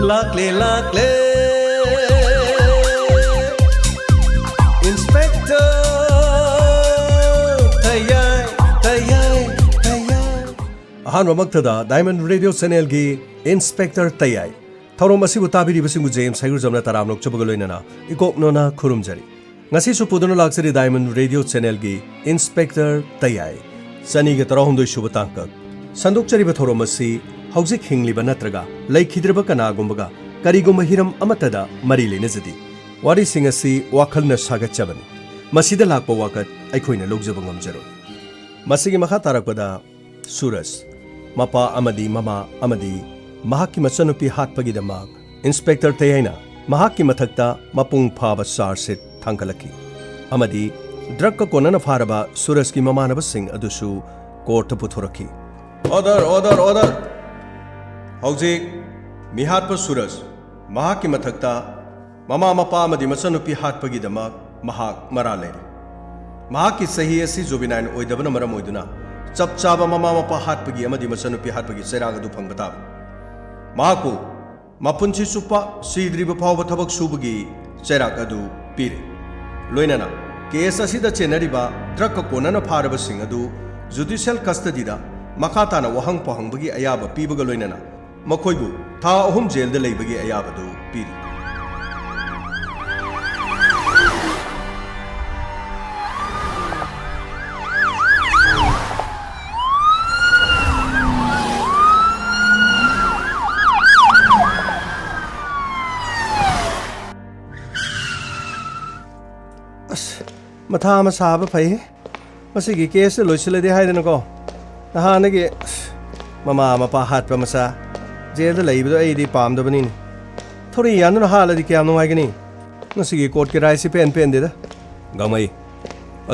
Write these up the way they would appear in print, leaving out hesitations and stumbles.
Lakle lakle Inspector Tayay Tayay Tayay Ahanwa magtada Diamond Radio Channel gi Inspector Tayay Thaurom asibu tabiri basingu James Haigur jamna taramlok chobagaloinana ikoknona khurumjari ngasi su puduna laksari Diamond Radio Channel gi Inspector Tayay Sani ge tarahumdoi shubatankak Sanduk chari ba thaurom asi Hauzik hingliba natraga laikhidrba kanagumbaga karigumba hiram amatada mari lenajadi wari singasi wakhalna sagachabani masida lakpa wakat aikhoina logjaba ngamjaro masigi makha tarakpada Suraj mapa amadi mama amadi mahakki machanupi hatpagi damak Inspector Tayayna mahakki mathakta mapung phaba charset thangkalaki amadi drug ka konana pharaba Suraj ki mamanaba sing adusu court puthoraki order Hauzik mihatpa Suraj mahakki mathakta mama mapa amadi machanupi hatpagi damak mahak maralere mahakki sahi asi juvenile oidabana maram oiduna chapchaba mama mapa hatpagi amadi machanupi hatpagi seraga du phangba mahaku mapunchi supa sidriba phawba thabak subagi seraga du pire loinana case asida chenariba drug ka konana pharaba sing adu judicial custody da makhatana wahang pahangbagi ayaba pibaga loinana Makoibu tha ahum jail da leibagi ayabadu piri matha ma saba phai masigi case loisilade haidana ko nahanagi mama mapa hat pa masa jail da leibado aidi pamdabani thori yanuna haladi kyam nuaigani ngasigi court ki rai si pen de da gamai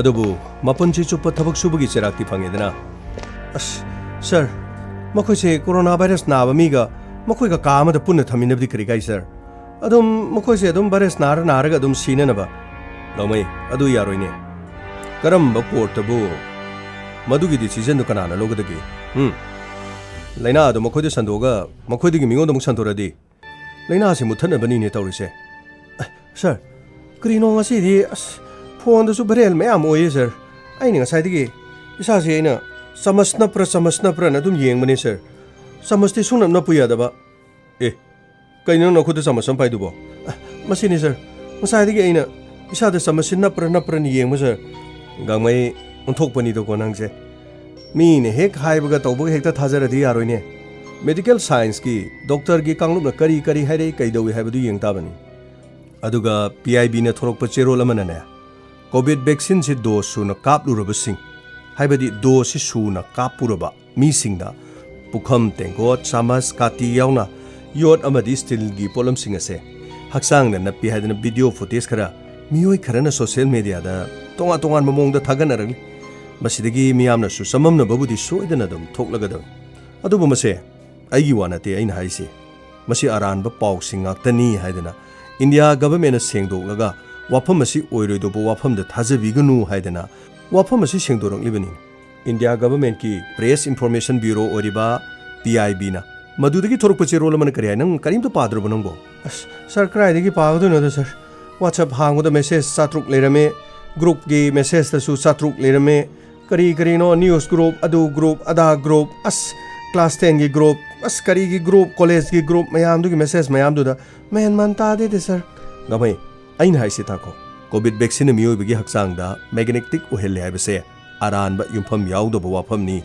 adubu mapunchi chupa thabak subagi cherakti phangedana sir makoi se coronavirus na ba mi ga makoi ga kaama da punna thaminabdi kari gai sir adum makoi se adum virus naraga adum sina na ba gamai adu yaroine karam ba court bu madugi decision du kanana logadagi Laina ado makhoi sandoga makhoi digi mingo dong sandoradi laina se muthanabani ne tawrise sir krino ngasi di phone da su barel mayam oye sir ai ni ngasai digi isa se ina samasna pra na dum yengmani sir samasti sunam na puya da ba kaino na khodu samasam pai du bo masini sir ngasai digi ina isa da samasna pra ni yengma sir gamai onthok pani do konangse मीने हेक हाइबगा तौबगा हेक्ता थाजरदी यारोइने medical science की doctor की कांगलुबना करी करी हाइरे कैदौइ हाइबदु यंगताबनी अदुगा पीआईबी ने थोरकप चेरोल अमनने कोविड वैक्सीन से डोज सुना कापलुरबसिंग हाइबदी डोज से सुना कापुरबा मीसिंगदा पुखम तेंगोट सामस काती यावना योट अमदी स्टील की पोलम सिंग असे हक्सांग न नपि हाइदना वीडियो फुटेज खरा मियोय खरना सोशल मीडिया दा तोंगा तोंगान ममोंगदा थागनरगली Masidagi miyamna su samamna babudi soidana dum thoklagadam adubu mase aigi wanate aina haise masi aranba paw singaktani haidana India government na sengdoklaga wafam masi oiroido bo wafam da thajabiganu haidana wafam masi sengdorang libani India government ki press information bureau oriba PIB na madudagi thorokpache role man kari nang karim to padro banangbo sir krai digi pagdo no sir WhatsApp hangda message satruk lerame group gi message ta su satruk lerame kari no news group adu group ada group as class 10 gi group as kari gi group college gi group mayam du gi message mayam du da man man ta de sir gamai ain hai sita ko covid vaccine mi obi gi haksang da magnetic ohel hai base aran ba yumpham yaw do ba pham ni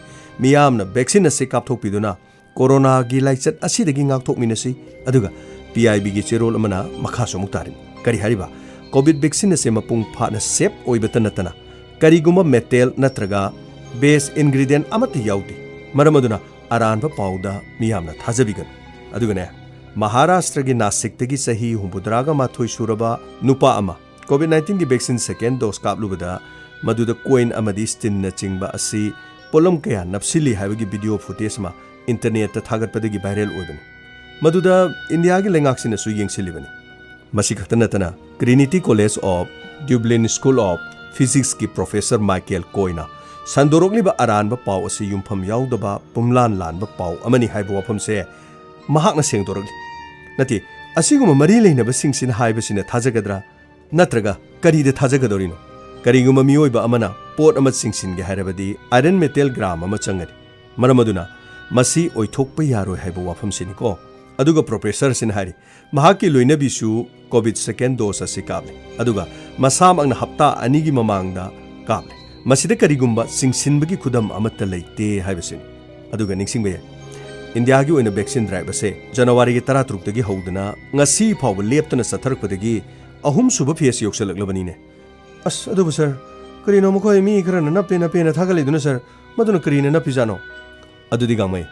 miyam na vaccine se kap thok piduna corona gi laichat asi de gi ngak thok minasi aduga PIB gi cherol amana makha so muktari kari hariba covid vaccine se mapung pha na safe oi betanatana Kariguma metal natraga base ingredient amati yauti maramaduna aranba pauda miyamna thajabigan adugane Maharashtra gi Nasik tegi sahi humbudraga mathoi suraba nupa ama COVID-19 gi vaccine second dose kaplubada maduda coin amadi stin na chingba asi polom kaya napsili haibagi video footage ma internet ta thagatpadagi viral oibani maduda India gi lengaksina su yengsilibani masi khaktanatana Trinity College of Dublin School of Physics ki Professor Michael Koina Sandorokliba aranba paw asi yumpham yaudaba pumlan lanba paw amani haiba wafam se mahakna sengdoragli nati asiguma mari leinaba singsin haibasina thajagadra natraga karida thajagadorino kariguma miyoiba amana pot ama singsin ge hairabadi iron metal gram ama changari maramaduna masi oithokpa yaroi haiba wafam sini ko aduga professor sin hari mahaki loinabi su covid second dose asi kable aduga masam angna hapta anigi mamangda kable masida karigumba singsinbagi khudam amatta leite haibasini aduga ningsingbe India gi oina vaccine drive ase January gi 13 dagi hodana ngasi phawba leptana satharakpadagi ahum suba phase yoksalaglabani ne as adu sir karino mkhoi mi karana nape na thagaliduna sir maduna karina napijano adu diga mai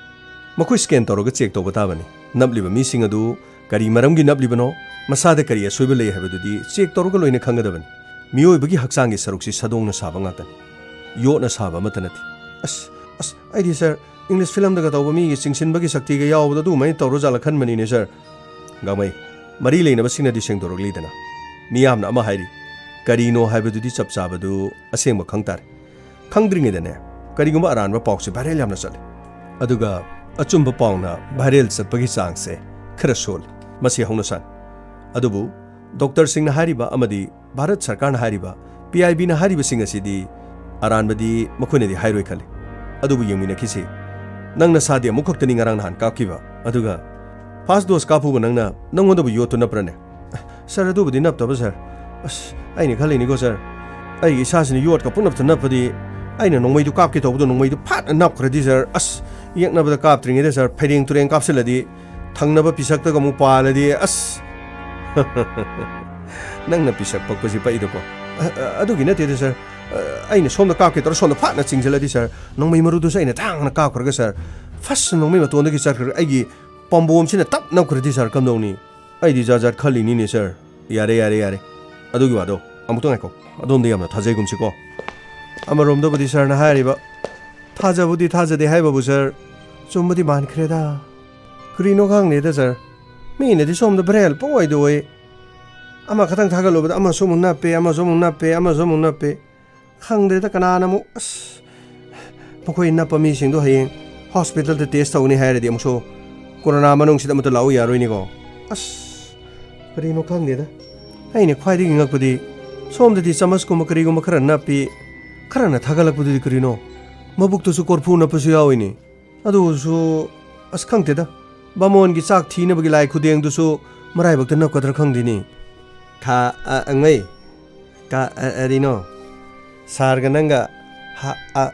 makhoi scan toroga check to batabani nabliba mi sing adu kari maram gi nablibano masada kari asoiba lei habadudi check toroga loina khangadabani mioi bagi haksangi saruksi sadongna saba ngatan yona saba matanati as aidi sir English film daga tawba mi singsin bagi sakti ga yawda du mai tawro jala khan mani ne sir gamai mari leina basina di seng dorogli dana miyamna ama hairi karino haibadu di chapcha badu asengba khangtar khangdringe dane karigumba aranba pawse viral yamna chale aduga achumba pawna viral chatpagi changse khara sol masi hongna san adubu doctor singna hariba amadi bharat sarkar na hariba PIB na hariba sing asidi aranbadi makhone di hairoi khale adubu yemina khisi nang na sadi amukak tani ngarang nahan kakiba aduga first dose kapu nang nongoda bu yoto naprane sir adu budi nap taba sir as aini khali ni go sir ai isa sini yot ka punap tana padi aina nongmai du kap ke tawdu nongmai du phat nap khradi sir as yek na bada kap tringe de sir phairing tureng kap seladi thangna ba pisak ta gamu paladi as nang na pisak pak pasi pai do ko adu gi na te de sir aina somda kap ke tor somda phat na chingseladi sir nongmai maru du sai na thang na kap khrga sir fas nongmai ma ton de gi sir ai gi pambom sina tap na khradi sir kam dongni ai di jajat khali ni ne sir yare adugi wado amuto ngako adom de yamna thajai gumsi ko amarom do budi sir na hariba thaja budi thaja de haiba bu sir chumdi man khreda krino khang ne da sir mi ne di som da brel poi do e ama khatang thaga lo ba ama somun na pe khang de da kana na mu as pokoi na pa mi sing do hayeng hospital de test tawni haire di amso corona manung sida muta lau yaroi ni ko as krino khang ne da aine khwaidi ngakpudi somdadi chamas kuma kari guma khara na pi khara na thagalakpudi krino mabuk tu su korphu na pasu yawini adu su as khangte da bamon gi chak thina bagi lai khudeng du su marai bakta na kadra khangdini kha angai ka arino sarga nanga ha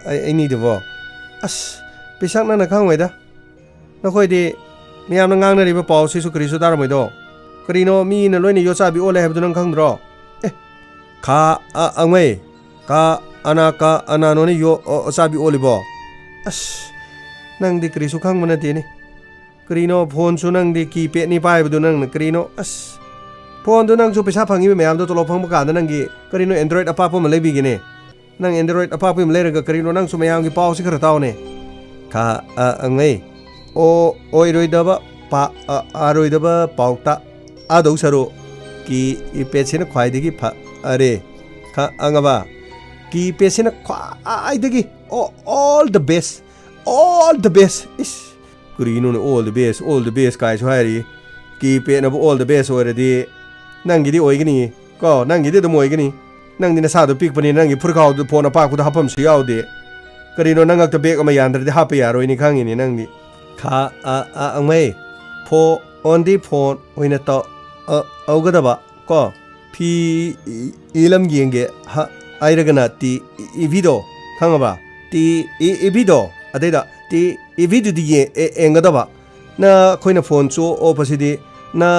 ai ni devo as pisak na khangwai da na khoi di miyam na ngang na ri ba paw si su kri su dar moi do Karino mi na loini yo sabi ole hebdu nang khangdro kha angmei ka ana no ni yo sabi ole bo as nang di krisu khang mana ti ni Karino phone su nang di ki pe ni pai bu nang Karino as phone du nang su pesa phangi me am do tolo phang ka nang gi Karino Android apa pa ma lebi gi ne nang Android apa pa ma le ga Karino nang su me am gi paw si khara taw ne kha angmei oi roi da ba pa aroi da ba paw ta adau saro ki pesena khwai degi are kha angaba ki pesena khwai degi all the best is kurino all the best kai chhari ki pe na all the best already nangi di oigini ko nangi di do moigini nangi na sa do pik pani nangi phurkhau do phone pa ku da hapam si yaw de kurino nangak to bek ama yandra de hap ya roi ni khangi ni nangi kha angmei pho on the phone oina to augadaba ko phi ilam yenge ha airagana ti video khangaba ti video adaida ti video di engadaba na khoina phone chu opasidi na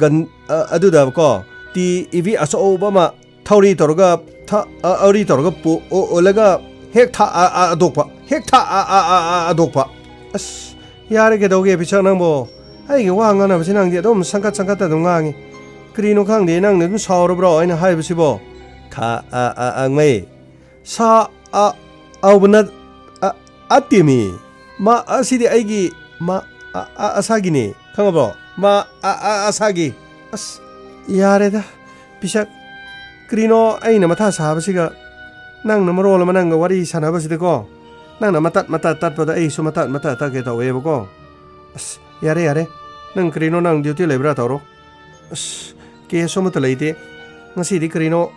gan aduda ko ti ev aso obama thauri torga tha auri torga pu olaga hek tha adokpa as yare ge doge bichang nangbo ai ge wa ngana bisi nang di dom sangkat ta dong ngangi krino khang de nang ne dum sauro bro aina hai bisi bo kha angmei sa aubna atimi ma asidi aigi ma asagi ne khangabo ma asagi as yare da bisak krino aina matha sa bisi ga nang na maro la manang ga wari sana bisi de ko nang na matat pada ai su matat ta ke ta we bo ko as yare Nang karino nang duty labor taro. Kaya somata laite. Ngasi di karino.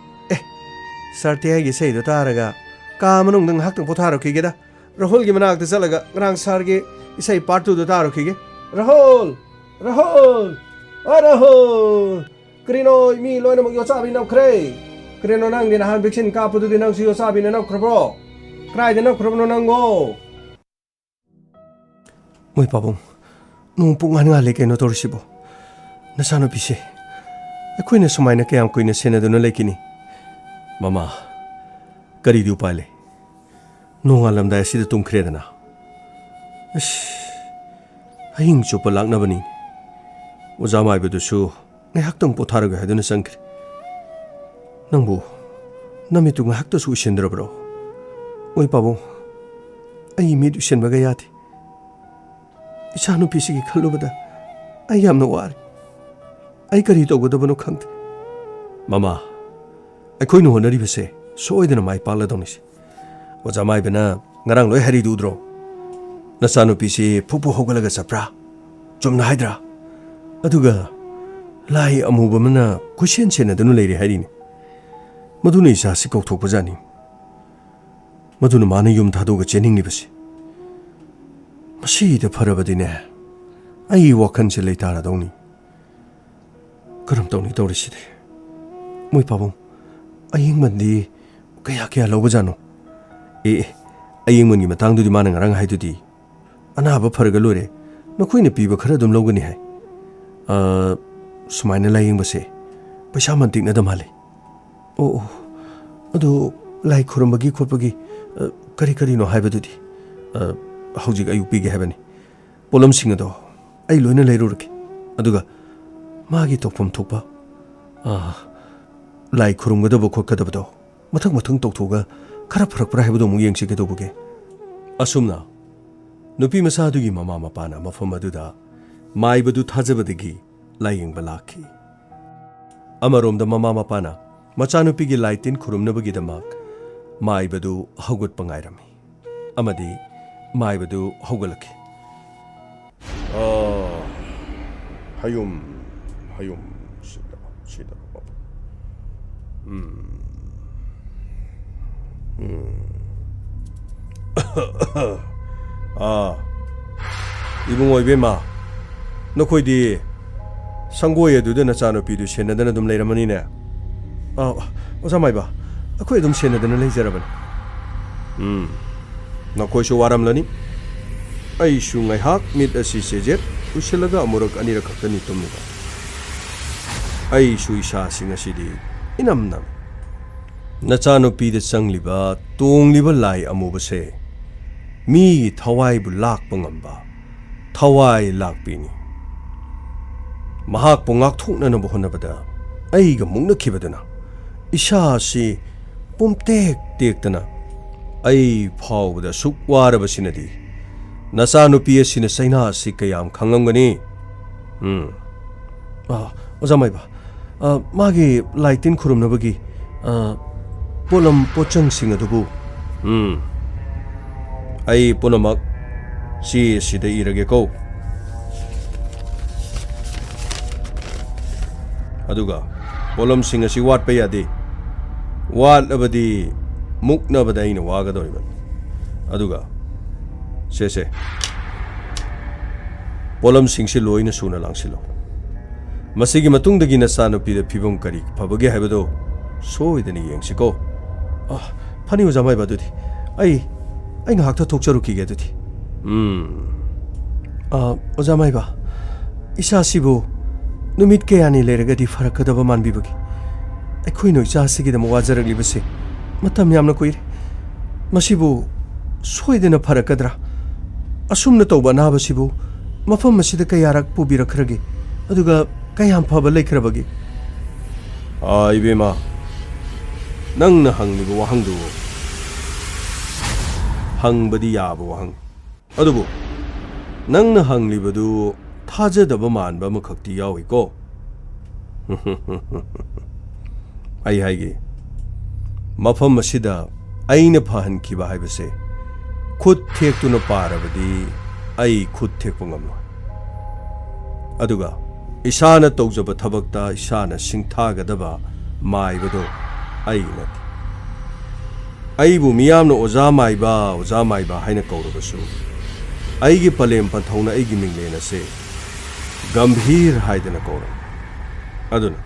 Sarti ay gisay do taraga. Kamanong nang haktang potaro kigeda. Rahul gi manak salaga. Ngrang sargi isay partu do taro kige. Rahul! Rahul! Rahul! Karino mi loy na magyosabi ng kray. Karino nang dinahan biksin kapudo din ang siyosabi na ng krabro. Kray din ang krabro nang go. Moy pabong. Nung pungan nga likay no torsibo. Nasano pisi. Ako'y na sumay na kaya ako'y na senado na laikini. Mama, kari di upale. Nung alam dahil sida tung kreda na. Aying so palang na banin. Uzamay ba doon ngayak tong potaraga hayo na sangkri. Nang bu, namito ngayak to su isindra bro. Moy pabong. Ay imid usin bagayati. Isano pisigi kalubada. Ay yam na wari. Ay karito ko dabano kante. Mama, ay ko'y nuhon na ribase. So'y din na may pala doon isi. Wazamay ba na ngarang lo'y hari dudro. Nasano pisi pupuho ka laga sa pra. Jom na haydra. Aduga, lahi amu ba man na kusyense na doon layri hari ni. Maduna isa si kawtok pa zani. Maduna mana yung tadoga jening ni basi. Masih dah parabadine. Ay wakan sila itara daw ni. Karam daw ni daw riside. Moy pabong. Aying mandi kaya law ba jano. Aying man gi matang du di manang rang hay du di. Ana ba paragalure. Nakoy na piba khara dum law gani hay. Sumay na laying base. Paisa man tik na damali. Oo. Ado lay khuram bagi khot bagi kari no hay ba du di. Hawjik ayu pige habani polam sing ado ay loina leirurki aduga magi tokpam thokpa lai khurum gada bokho kada bado mathang toktoga khara pharak pra habado mu yengsi ke dobuge asumna nupi masa dugi mama mapana mafam aduda mai badu thajabadigi layeng balaki amarom da mama mapana machanupi gi laitin khurumna bagi damak mai badu hagut pangairami amadi mai badu hogalaki. Hayum sida. Ibung oy bema. Nakoy di sanggoy aduda na chano pidu senadana dum leiramani ne. Osamay ba. Akoy dum senadana leijaraban. Nakoy so waram lani. Ay su ngai hak mit asi sejet usilaga amurak anira khaktani tumniba. Ay su isa singa sidi inam nam. Nachano pi de sangliba tongliba lai amubase. Mi thawai bu lak pangamba. Thawai lak pini. Mahak pungak thukna na buhonabada. Ay ga mungna khibadana. Isa si pumtek tektana. Ay phawda sukwara basinadi. Nasanu pi asina saina si kayam khangangani. Ozamay ba. Magi laitin khurum nabagi polam pochang sing adubu. Ay ponamak si sida irage ko. Aduga polam sing asi wat pa yadi. Wat abadi mukna badai na waga do iman. Aduga se polam sing si loy na suna lang silo. Masigi matung dagi na sano pida pibong kari pabagi habado so idani yang siko. Pani uzamay ba dudi. Ay nga hakta tokcharu ki gedudi. Uzamay ba. Isa sibo numit ke ani leraga di farak kadaba man bibagi. Ay koy no isa sige da mawajarag libase. Matam yamna koy. Masibo soidena farak kadra. Asumna tawba na basibo mafam masida kayarak pubirakhragi. Aduga kayam phaba leikrabagi. Ibema nangna hanglibo wahangdu hangbadi yaba wahang. Adubu nangna hanglibadu thajadaba manba makhakti yawiko. Ay haigi mafam masida aina phahan kiba haibase khud thek tu na parabadi ai khud thek pangam ꯑꯗꯨꯒ ꯏꯁꯥꯅ ꯇꯧꯖꯕ ꯊꯕꯛꯇ ꯏꯁꯥꯅ ꯁꯤꯡꯊꯥꯒꯗꯕ ꯃꯥꯏꯕꯗꯣ ꯑꯩ ꯅꯠꯇꯦ ꯑꯩꯕꯨ ꯃꯤꯌꯥꯝꯅ ꯑꯣꯖꯥ ꯃꯥꯏꯕ ꯍꯥꯏꯅ ꯀꯧꯔꯕꯁꯨ ꯑꯩꯒꯤ ꯄꯂꯦꯝ ꯄꯟꯊꯧꯅ ꯑꯩꯒꯤ ꯃꯤꯡꯂꯦꯟ ꯑꯁꯦ ꯒꯝꯚꯤꯔ ꯍꯥꯏꯗꯅ ꯀꯧꯔꯝꯃꯤ ꯑꯗꯨꯅ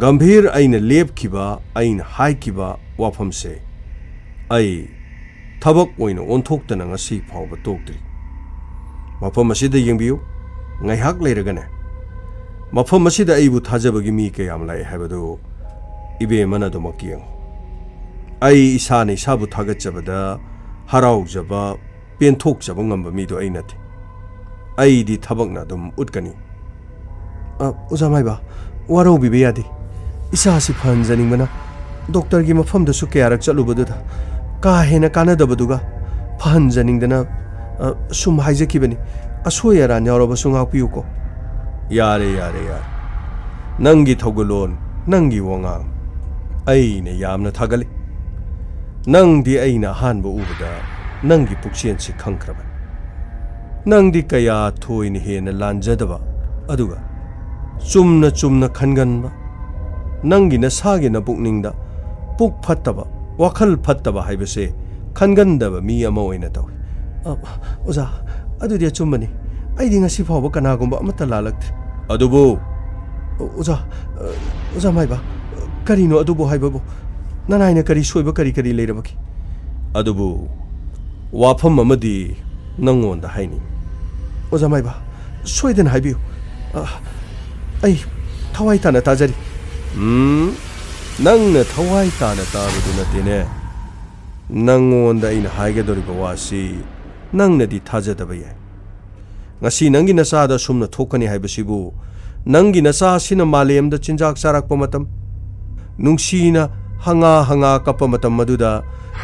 ꯒꯝꯚꯤꯔ ꯑꯩꯅ ꯂꯦꯞꯈꯤꯕ ꯑꯩꯅ ꯍꯥꯏꯈꯤꯕ ꯋꯥꯐꯝꯁꯦ ꯑꯩ ꯊꯕꯛ ꯑꯣꯏꯅ ꯑꯣꯟꯊꯣꯛꯇꯅ ꯉꯁꯤ ꯐꯥꯎꯕ ꯇꯣꯛꯇ꯭ꯔꯤ ꯃꯐꯝ ꯑꯁꯤꯗ ꯌꯦꯡꯕꯤꯌꯨ ꯉꯥꯏꯍꯥꯛ ꯂꯩꯔꯒꯅꯦ ꯃꯐꯝ ꯑꯁꯤꯗ ꯑꯩꯕꯨ ꯊꯥꯖꯕꯒꯤ ꯃꯤ ꯀꯌꯥꯝ ꯂꯥꯛꯑꯦ ꯍꯥꯏꯕꯗꯨ ꯏꯕꯦꯝꯃꯅ ꯑꯗꯨꯃꯛ ꯌꯦꯡꯉꯨ ꯑꯩ ꯏꯁꯥꯅ ꯏꯁꯥꯕꯨ ꯊꯥꯒꯠꯆꯕꯗ ꯍꯔꯥꯎꯖꯕ ꯄꯦꯟꯊꯣꯛꯆꯕ ꯉꯝꯕ ꯃꯤꯗꯣ ꯑꯩ ꯅꯠꯇꯦ ꯑꯩꯗꯤ ꯊꯕꯛꯅ ꯑꯗꯨꯝ ꯎꯠꯀꯅꯤ ꯑꯣꯖꯥ ꯃꯥꯏꯕ ꯋꯥꯔꯧꯕꯤꯕ ꯌꯥꯗꯦ ꯏꯁꯥꯁꯤ ꯐꯍꯟꯖꯅꯤꯡꯕꯅ ꯗꯣꯛꯇꯔꯒꯤ ꯃꯐꯝꯗꯁꯨ ꯀꯌꯥꯔꯛ ꯆꯠꯂꯨꯕꯗꯨꯗ ꯀꯥ ꯍꯦꯟꯅ ꯀꯥꯟꯅꯗꯕꯗꯨꯒ ꯐꯍꯟꯖꯅꯤꯡꯗꯅ ꯁꯨꯝ ꯍꯥꯏꯖꯈꯤꯕꯅꯤ ꯑꯁꯣꯏ ꯑꯔꯥꯟ ꯌꯥꯎꯔꯕꯁꯨ ꯉꯥꯛꯄꯤꯌꯨꯀꯣ ꯌꯥꯔꯦ ꯅꯪꯒꯤ ꯊꯧꯒꯜꯂꯣꯟ ꯅꯪꯒꯤ ꯋꯥꯉꯥꯡ ꯑꯩꯅ ꯌꯥꯝꯅ ꯊꯥꯒꯠꯂꯤ ꯅꯪꯗꯤ ꯑꯩꯅ ꯑꯍꯥꯟꯕ ꯎꯕꯗ ꯅꯪꯒꯤ ꯄꯨꯛꯆꯦꯟꯁꯤ ꯈꯪꯈ꯭ꯔꯕꯅꯤ ꯅꯪꯗꯤ ꯀꯌꯥ ꯊꯣꯏꯅ ꯍꯦꯟꯅ ꯂꯥꯟꯖꯗꯕ ꯑꯗꯨꯒ ꯆꯨꯝꯅ ꯈꯟꯒꯟꯕ ꯅꯪꯒꯤ ꯅꯁꯥꯒꯤ ꯅꯄꯨꯛꯅꯤꯡꯗ ꯄꯨꯛ ꯐꯠꯇꯕ ꯋꯥꯈꯜ ꯐꯠꯇꯕ ꯍꯥꯏꯕꯁꯦ ꯈꯟꯒꯟꯗꯕ ꯃꯤ ꯑꯃ ꯑꯣꯏꯅ ꯇꯧꯏ ꯑꯣꯖꯥ ꯑꯗꯨꯗꯤ ꯑꯆꯨꯝꯕꯅꯤ ꯑꯩꯗꯤ ꯉꯁꯤ ꯐꯥꯎꯕ ꯀꯅꯥꯒꯨꯝꯕ ꯑꯃꯠꯇ ꯂꯥꯜꯂꯛꯇ꯭ꯔꯤ ꯑꯗꯨꯕꯨ ꯑꯣꯖꯥ ꯃꯥꯏꯕ ꯀꯔꯤꯅꯣ ꯑꯗꯨꯕꯨ ꯍꯥꯏꯕꯕꯨ ꯅꯅꯥꯏꯅ ꯀꯔꯤ ꯁꯣꯏꯕ ꯀꯔꯤ ꯂꯩꯔꯕꯒꯦ ꯑꯗꯨꯕꯨ ꯋꯥꯐꯝ ꯑꯃꯗꯤ ꯅꯪꯉꯣꯟꯗ ꯍꯥꯏꯅꯤꯡꯉꯤ ꯑꯣꯖꯥ ꯃꯥꯏꯕ ꯁꯣꯏꯗꯅ ꯍꯥꯏꯕꯤꯌꯨ ꯑꯩ ꯊꯋꯥꯏ ꯇꯥꯅ ꯇꯥꯖꯔꯤ ꯅꯪꯅ ꯊꯋꯥꯏ ꯇꯥꯅ ꯇꯥꯕꯗꯨ ꯅꯠꯇꯦꯅꯦ ꯅꯪꯉꯣꯟꯗ ꯑꯩꯅ ꯍꯥꯏꯒꯗꯧꯔꯤꯕ ꯋꯥꯁꯤ ꯅꯪꯅꯗꯤ ꯊꯥꯖꯗꯕ ꯌꯥꯏ ꯉꯁꯤ ꯅꯪꯒꯤ ꯅꯆꯥꯗ ꯁꯨꯝꯅ ꯊꯣꯛꯀꯅꯤ ꯍꯥꯏꯕꯁꯤꯕꯨ ꯅꯪꯒꯤ ꯅꯆꯥꯁꯤꯅ ꯃꯥꯂꯦꯝꯗ ꯆꯤꯟꯖꯥꯛ ꯆꯥꯔꯛꯄ ꯃꯇꯝ ꯅꯨꯡꯁꯤꯅ ꯍꯪꯉꯥ ꯀꯞꯄ ꯃꯇꯝ ꯑꯗꯨꯗ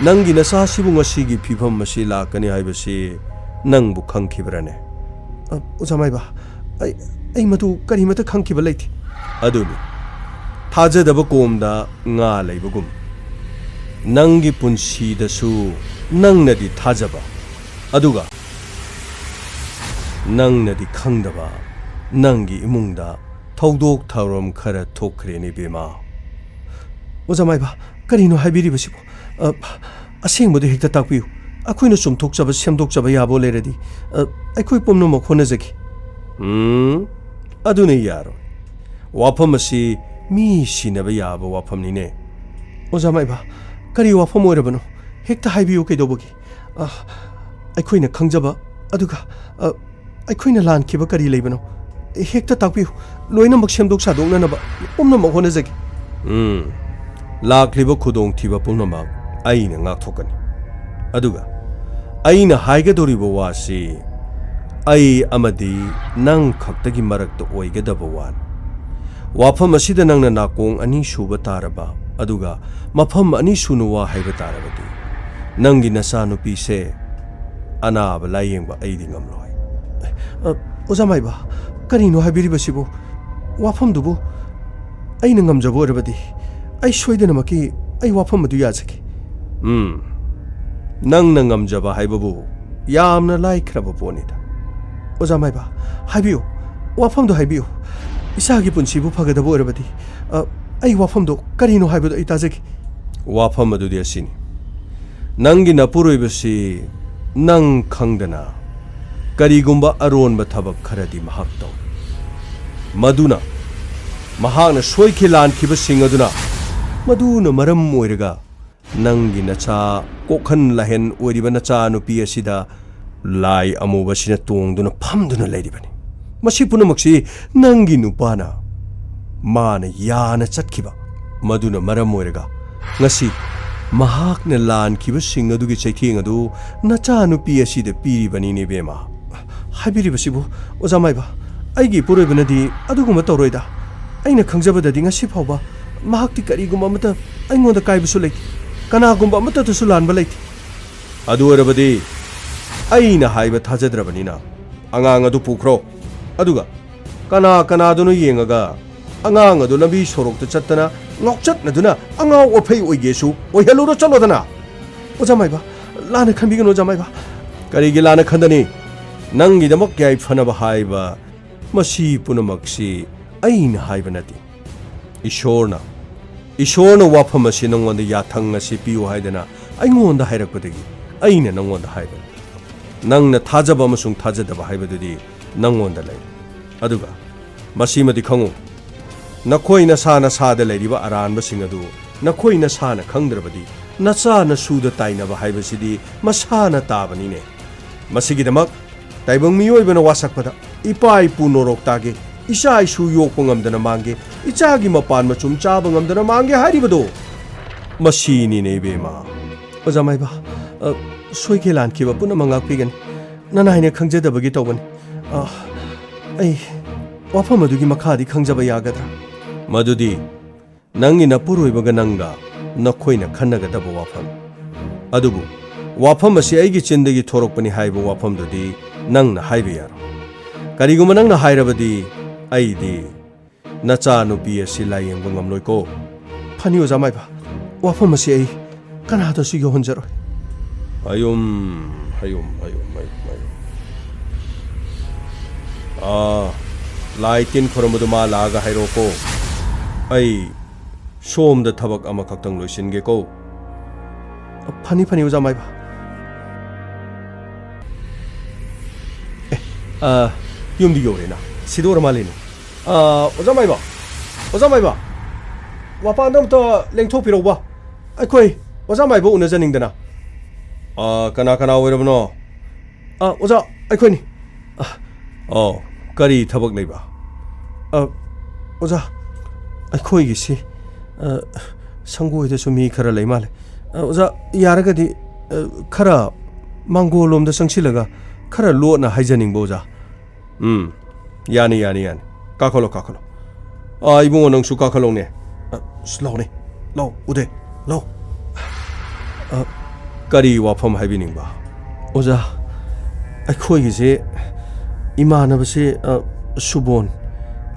ꯅꯪꯒꯤ ꯅꯆꯥꯁꯤꯕꯨ ꯉꯁꯤꯒꯤ ꯐꯤꯕꯝ ꯑꯁꯤ ꯂꯥꯛꯀꯅꯤ ꯍꯥꯏꯕꯁꯤ ꯅꯪꯕꯨ ꯈꯪꯈꯤꯕ꯭ꯔꯥꯅꯦ ꯑꯣꯖꯥ ꯃꯥꯏꯕ ꯑꯩ ꯃꯗꯨ ꯀꯔꯤꯃꯠꯇ ꯈꯪꯈꯤꯕ ꯂꯩꯇꯦ ꯑꯗꯨꯅꯤ ꯊꯥꯖꯗꯕ ꯀꯣꯝꯗ ꯉꯥ ꯂꯩꯕꯒꯨꯝ ꯅꯪꯒꯤ ꯄꯨꯟꯁꯤꯗꯁꯨ ꯅꯪꯅꯗꯤ ꯊꯥꯖꯕ ꯑꯗꯨꯒ ꯅꯪꯅꯗꯤ ꯈꯪꯗꯕ ꯅꯪꯒꯤ ꯏꯃꯨꯡꯗ ꯊꯧꯗꯣꯛ ꯊꯧꯔꯝ ꯈꯔ ꯊꯣꯛꯈ꯭ꯔꯦꯅꯦ ꯕꯦꯃꯥ ꯑꯣꯖꯥ ꯃꯥꯏꯕ ꯀꯔꯤꯅꯣ ꯍꯥꯏꯕꯤꯔꯤꯕꯁꯤꯕꯨ ꯑꯁꯦꯡꯕꯗꯨ ꯍꯦꯛꯇ ꯇꯥꯛꯄꯤꯌꯨ ꯑꯩꯈꯣꯏꯅ ꯆꯨꯝꯊꯣꯛꯆꯕ ꯁꯦꯝꯗꯣꯛꯆꯕ ꯌꯥꯕ ꯂꯩꯔꯗꯤ ꯑꯩꯈꯣꯏ ꯄꯨꯝꯅꯃꯛ ꯍꯣꯠꯅꯖꯈꯤ ꯑꯗꯨꯅ ꯌꯥꯔꯣꯏ ꯋꯥꯐꯝ ꯑꯁꯤ ꯃꯤ ꯁꯤꯟꯅꯕ ꯌꯥꯕ ꯋꯥꯐꯝꯅꯤꯅꯦ ꯑꯣꯖꯥ ꯃꯥꯏꯕ ꯀꯔꯤ ꯋꯥꯐꯝ ꯑꯣꯏꯔꯕꯅꯣ ꯍꯦꯛꯇ ꯍꯥꯏꯕꯤꯌꯨ ꯀꯩꯗꯧꯕꯒꯤ ꯑꯩꯈꯣꯏꯅ ꯈꯪꯖꯕ ꯑꯗꯨꯒ ꯑꯩꯈꯣꯏꯅ ꯂꯥꯟꯈꯤꯕ ꯀꯔꯤ ꯂꯩꯕꯅꯣ ꯍꯦꯛꯇ ꯇꯥꯛꯄꯤꯌꯨ ꯂꯣꯏꯅꯃꯛ ꯁꯦꯝꯗꯣꯛ ꯁꯥꯗꯣꯛꯅꯅꯕ ꯄꯨꯝꯅꯃꯛ ꯍꯣꯠꯅꯖꯒꯦ ꯂꯥꯛꯂꯤꯕ ꯈꯨꯗꯣꯡꯊꯤꯕ ꯄꯨꯝꯅꯃꯛ ꯑꯩꯅ ꯉꯥꯛꯊꯣꯛꯀꯅꯤ ꯑꯗꯨꯒ ꯑꯩꯅ ꯍꯥꯏꯒꯗꯧꯔꯤꯕ ꯋꯥꯁꯤ ꯑꯩ ꯑꯃꯗꯤ ꯅꯪ ꯈꯛꯇꯒꯤ ꯃꯔꯛꯇ ꯑꯣꯏꯒꯗꯕ ꯋꯥꯅꯤ ꯋꯥꯐꯝ ꯑꯁꯤꯗ ꯅꯪꯅ ꯅꯥꯀꯣꯡ ꯑꯅꯤ ꯁꯨꯕ ꯇꯥꯔꯕ ꯑꯗꯨꯒ ꯃꯐꯝ ꯑꯅꯤ ꯁꯨꯅ ꯋꯥ ꯍꯥꯏꯕ ꯇꯥꯔꯕꯗꯤ ꯅꯪꯒꯤ ꯅꯆꯥꯅꯨꯄꯤꯁꯦ ꯑꯅꯥꯕ ꯂꯥꯌꯦꯡꯕ ꯑꯩꯗꯤ ꯉꯝꯂꯣꯏ ꯑꯣꯖꯥ ꯃꯥꯏꯕ ꯀꯔꯤꯅꯣ ꯍꯥꯏꯕꯤꯔꯤꯕꯁꯤꯕꯨ ꯋꯥꯐꯝꯗꯨꯕꯨ ꯑꯩꯅ ꯉꯝꯖꯕ ꯑꯣꯏꯔꯕꯗꯤ ꯑꯩ ꯁꯣꯏꯗꯅꯃꯛꯀꯤ ꯑꯩ ꯋꯥꯐꯝ ꯑꯗꯨ ꯌꯥꯖꯒꯦ ꯅꯪꯅ ꯉꯝꯖꯕ ꯍꯥꯏꯕꯕꯨ ꯌꯥꯝꯅ ꯂꯥꯏꯈ꯭ꯔꯕ ꯄꯣꯠꯅꯤꯗ ꯑꯣꯖꯥ ꯃꯥꯏꯕ ꯍꯥꯏꯕꯤꯌꯨ ꯋꯥꯐꯝꯗꯣ ꯍꯥꯏꯕꯤꯌꯨ ꯏꯁꯥꯒꯤ ꯄꯨꯟꯁꯤꯕꯨ ꯐꯒꯗꯕ ꯑꯣꯏꯔꯕꯗꯤ ꯑꯩ ꯋꯥꯐꯝꯗꯣ ꯀꯔꯤꯅꯣ ꯍꯥꯏꯕꯗꯣ ꯑꯩ ꯇꯥꯖꯒꯦ ꯋꯥꯐꯝ ꯑꯗꯨꯗꯤ ꯑꯁꯤꯅꯤ ꯅꯪꯒꯤ ꯅꯄꯨꯔꯣꯏꯕꯁꯤ ꯅꯪ ꯈꯪꯗꯅ ꯀꯔꯤꯒꯨꯝꯕ ꯑꯔꯣꯟꯕ ꯊꯕꯛ ꯈꯔꯗꯤ ꯃꯍꯥꯛ ꯇꯧ ꯃꯗꯨꯅ ꯃꯍꯥꯛꯅ ꯁꯣꯏꯈꯤ ꯂꯥꯟꯈꯤꯕꯁꯤꯡ ꯑꯗꯨꯅ ꯃꯗꯨꯅ ꯃꯔꯝ ꯑꯣꯏꯔꯒ ꯅꯪꯒꯤ ꯅꯆꯥ ꯀꯣꯛꯍꯟ ꯂꯥꯍꯦꯟ ꯑꯣꯏꯔꯤꯕ ꯅꯆꯥ ꯅꯨꯄꯤ ꯑꯁꯤꯗ ꯂꯥꯏ ꯑꯃꯨꯕꯁꯤꯅ ꯇꯣꯡꯗꯨꯅ ꯐꯝꯗꯨꯅ ꯂꯩꯔꯤꯕꯅꯤ ꯃꯁꯤ ꯄꯨꯝꯅꯃꯛꯁꯤ ꯅꯪꯒꯤ ꯅꯨꯄꯥꯅ ꯃꯥꯅ ꯌꯥꯅ ꯆꯠꯈꯤꯕ ꯃꯗꯨꯅ ꯃꯔꯝ ꯑꯣꯏꯔꯒ ꯉꯁꯤ ꯃꯍꯥꯛꯅ ꯂꯥꯟꯈꯤꯕꯁꯤꯡ ꯑꯗꯨꯒꯤ ꯆꯩꯊꯦꯡ ꯑꯗꯨ ꯅꯆꯥ ꯅꯨꯄꯤ ꯑꯁꯤꯗ ꯄꯤꯔꯤꯕꯅꯤꯅꯦ ꯕꯦꯃꯥ ꯍꯥꯏꯕꯤꯔꯤꯕꯁꯤꯕꯨ ꯑꯣꯖꯥ ꯃꯥꯏꯕ ꯑꯩꯒꯤ ꯏꯄꯨꯔꯣꯏꯕꯅꯗꯤ ꯑꯗꯨꯒꯨꯝꯕ ꯇꯧꯔꯣꯏꯗ ꯑꯩꯅ ꯈꯪꯖꯕꯗꯗꯤ ꯉꯁꯤ ꯐꯥꯎꯕ ꯃꯍꯥꯛꯇꯤ ꯀꯔꯤꯒꯨꯝꯕ ꯑꯃꯠꯇ ꯑꯩꯉꯣꯟꯗ ꯀꯥꯏꯕꯁꯨ ꯂꯩꯇꯦ ꯀꯅꯥꯒꯨꯝꯕ ꯑꯃꯠꯇꯁꯨ ꯂꯥꯟꯕ ꯂꯩꯇꯦ ꯑꯗꯨ ꯑꯣꯏꯔꯕꯗꯤ ꯑꯩꯅ ꯍꯥꯏꯕ ꯊꯥꯖꯗ꯭ꯔꯕꯅꯤꯅ ꯑꯉꯥꯡ ꯑꯗꯨ ꯄꯨꯈ꯭ꯔꯣ ꯑꯗꯨꯒ ꯀꯅꯥꯗꯨꯅ ꯌꯦꯡꯉꯒ ꯑꯉꯥꯡ ꯑꯗꯨ ꯂꯝꯕꯤ ꯁꯣꯔꯣꯛꯇ ꯆꯠꯇꯅ ꯉꯥꯎꯆꯠꯅꯗꯨꯅ ꯑꯉꯥꯎ ꯑꯐꯩ ꯑꯣꯏꯒꯦꯁꯨ ꯑꯣꯏꯍꯜꯂꯨꯔꯣ ꯆꯠꯂꯣꯗꯅ ꯑꯣꯖꯥ ꯃꯥꯏꯕ ꯂꯥꯟꯅ ꯈꯟꯕꯤꯒꯅꯨ ꯑꯣꯖꯥ ꯃꯥꯏꯕ ꯀꯔꯤꯒꯤ ꯂꯥꯟꯅ ꯈꯟꯗꯅꯤ ꯅꯪꯒꯤꯗꯃꯛ ꯌꯥꯏꯐꯅꯕ ꯍꯥꯏꯕ Masi punamaksi ain haibanati. Ishorna wafamasi nangwanda yathang asi piyu haidana aingonda hairakpadagi aina nangwanda haiban. Nangna thajaba amasung thajadaba haibadudi nangwanda lay. Aduga masimadi khangu nakhoi sana sada layriba aranbasing adu nakhoi sana khangdrabadi nacha na suda tainaba haibasidi masana tabanine. Masigidamak taibang miyoibana wasakpada ipa ipu norok tage isa isu yokpa ngamdana mangge ichagi mapan machum chaba ngamdana mangge haribado masini ne bema ojamai ba soike lan kiba puna mangak pigan nana haine khangjadabagi tawbani ai wafam adugi makhadi khangjaba yagadra madudi nangi na puroibaga nanga nakhoina khannagadaba wafam adubu wafam asi aigi chindagi thorokpani haiba wafam dudi nangna haiba yaro kariguma nangna hairabadi aidi nacha nupi asi layengba ngamloiko phani ojamai ba wafam asi ai kanada su yohonjaro ayum laitin khoramadu ma laga hairoko ai somda thabak ama khaktang loisinge ko phani ojamai ba yumdi yorena sidora malini ojamai ba wapandam to lengthok piro ba akhoi ojamai ba unajaning dana kana oirabno oja akhoi ni kari thabak leiba oja akhoi gi si sangoi da sumi khara lei male oja yaragadi khara mangolom da sangsilaga khara lona haijaning boja yani kakolo ibungo nangsu kakolo ne slow ne low ude low kari wafam haibining ba oja akhoi gi se imana base subon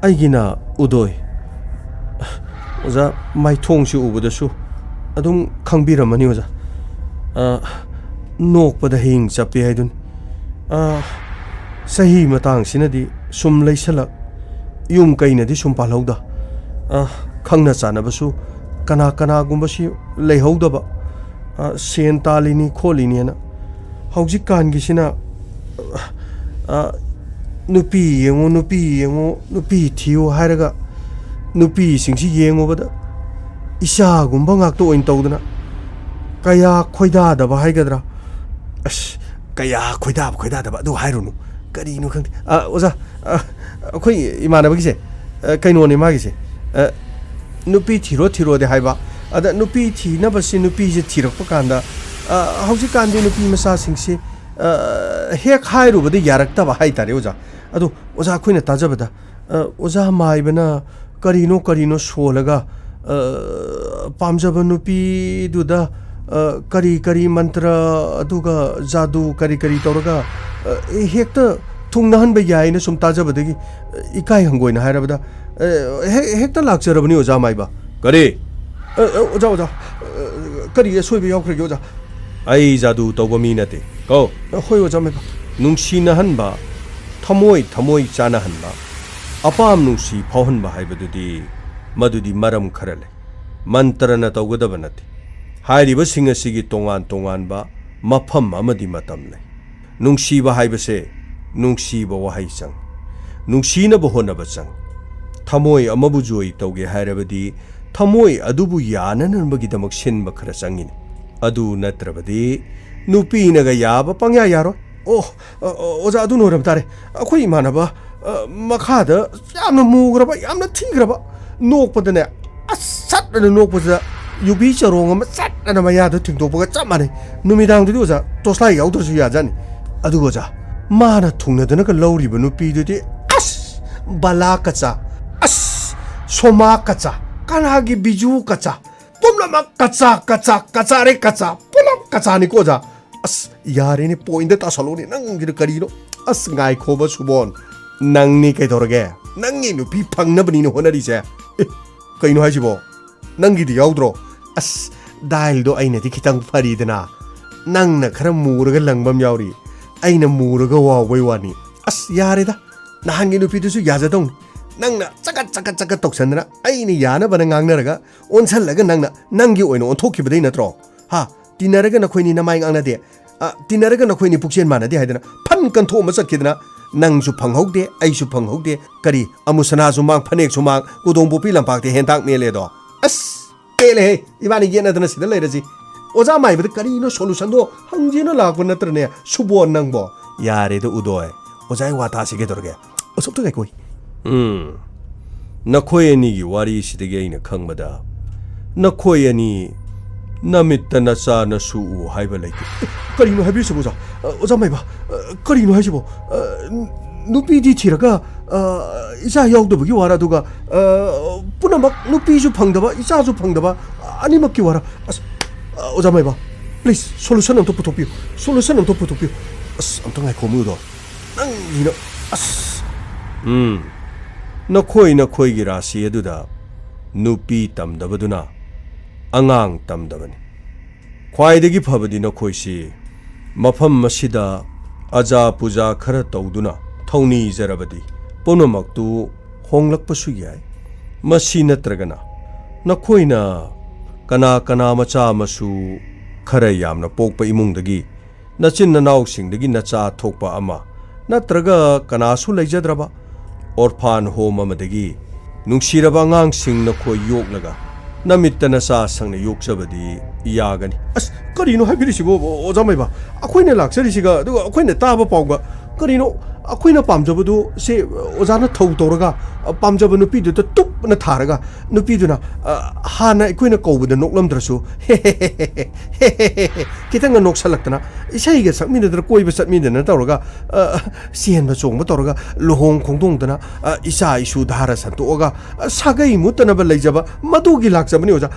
aigina udoi oja mai thong si ubada su adum khangbiramani oja nokpada hing chapi haidun sahi matang sinadi sum leisalak yum kainadi sum palhauda khangna chanabasu kana gumbasi leihauda sen talini kholini na haujik kan gisina nupi yengo thiyo hairaga nupi singsi yengo bada isa gumba ngak to oin tawdana kaya khoida da ba haigadra kaya khoida da ba du hairunu kari nu khang oza khoi imana bagise kaino ne magise nupi thiro de haiba ada nupi thi na basi nupi je thirak pakanda hauji kandi nupi masa singsi hek hairu bade yarakta ba haitare oza adu oza khoina tajabada oza maibana karino solaga pamjaba nupi duda kari mantra aduga jadu kari tawraga hekta thungnahan ba yaina sum tajabadagi ikai hangoina hairabada hekta lakjarabani oza maiba kari oza kari soibe yaukhrege oza ai jadu tawba mi nate ko hoi oza maiba nungsina hanba thamoi chana hanba apam nungsi phauhanba haibadudi madudi maram kharale mantrana tawgadaba nate hairiba singa sigi tongan ba mafam amadi matam le nungsiba haibase nungsiba wahai chang nungsina ba honaba chang thamoi amabu joi tawge hairabadi thamoi adubu yanananbagi damak sinba khara changine adu natrabadi nupi naga yaba pangya yaro oza adu noram tare akhoi imanaba makhada yamna mugraba yamna thigraba nokpadane asatna nokpada yubi charong ama satna mayada tingtokpaga chap mane numidangdudi oza toslai yaudrsu yajani adugo oza mana thungnadana ka lauriba nupidudi bala kacha soma kacha kanagi biju kacha pumlama kacha re kacha pulam kacha ni ko oza yare ni point ta saloni nang gir karino ngai khoba subon nang ni kai dorage nang ni nupi phangnabani no honari se kaino hajibo nangi yaudro dail do aina di kitang faridana nang na khara muraga langbam yauri aina muraga wa waiwani yare da 나한기 누피도수 야자동 낭나 짜갓 똑산나 아이니 야나바나 강나라가 온살라가 낭나 낭기 오이노 온토키바데이 나트로 하 디나라가 나코이니 나마이 강나데 디나라가 나코이니 북시엔 마나데 하이드나 판간 토마 sat키드나 낭수 팡혹데 아이수 팡혹데 까리 아무사나수 망 파넥수 망 고동보피 람팍데 헨탁 메레도 아스 텔레 이바니 예나드나 시들 레르지 오자 마이브드 까리노 솔루션도 항지나 라고 나트르네 수보 낭보 야레도 우도에 오자이 와타시게 도르게 어서부터 가이고이 나코에니기 와리시되게 이나 캉마다 나코에니 나미타 나사 나수 하이바 라이크 까리노 하비스 보자 오자 마이바 까리노 하시보 누피디 티라가 이사 야우도부기 와라두가 뿌나막 누피주 팡다바 이사주 팡다바 아니막기 와라 오자 마이바 플리즈 솔루션 엄토 부토피오 솔루션 엄토 부토피오 엄청 아이 고무도 낭 이노 나코이기 라시에두다 누피 땀다바두나 앙앙 땀다바니 콰이데기 파바디 나코이시 마팜 마시다 아자 부자 카라 떠우두나 타우니 이자라바디 뽀노막두 홍락바수 야이 마시 나트라가나 나코이나 까나 마차 마수 카라 얌나 뽀ක්pa 이몽다기 나친 나나우싱다기 나차 톡pa 아마 나트라가 까나수 레이자드라바 orphan home amadagi nungsiraba angangsing na khoi yoklaga namitta na sa sangna yoksabadi iyagani as karino habirisibo ojamaiba akhoina laksarisiga aduga akhoina taba pawga karino akhoina pamjabadu se ojana thau toraga pamjaba nupi du tup na tharaga nupi duna hana akhoina kawbada noklamdrasu kitanga noksalaktana isaiga sakminadra koiba satmidana tawraga sienba chongba tawraga lohong khongdongdana isa isu dhara santoga sagai mutana ba leijaba madugi laksabani oja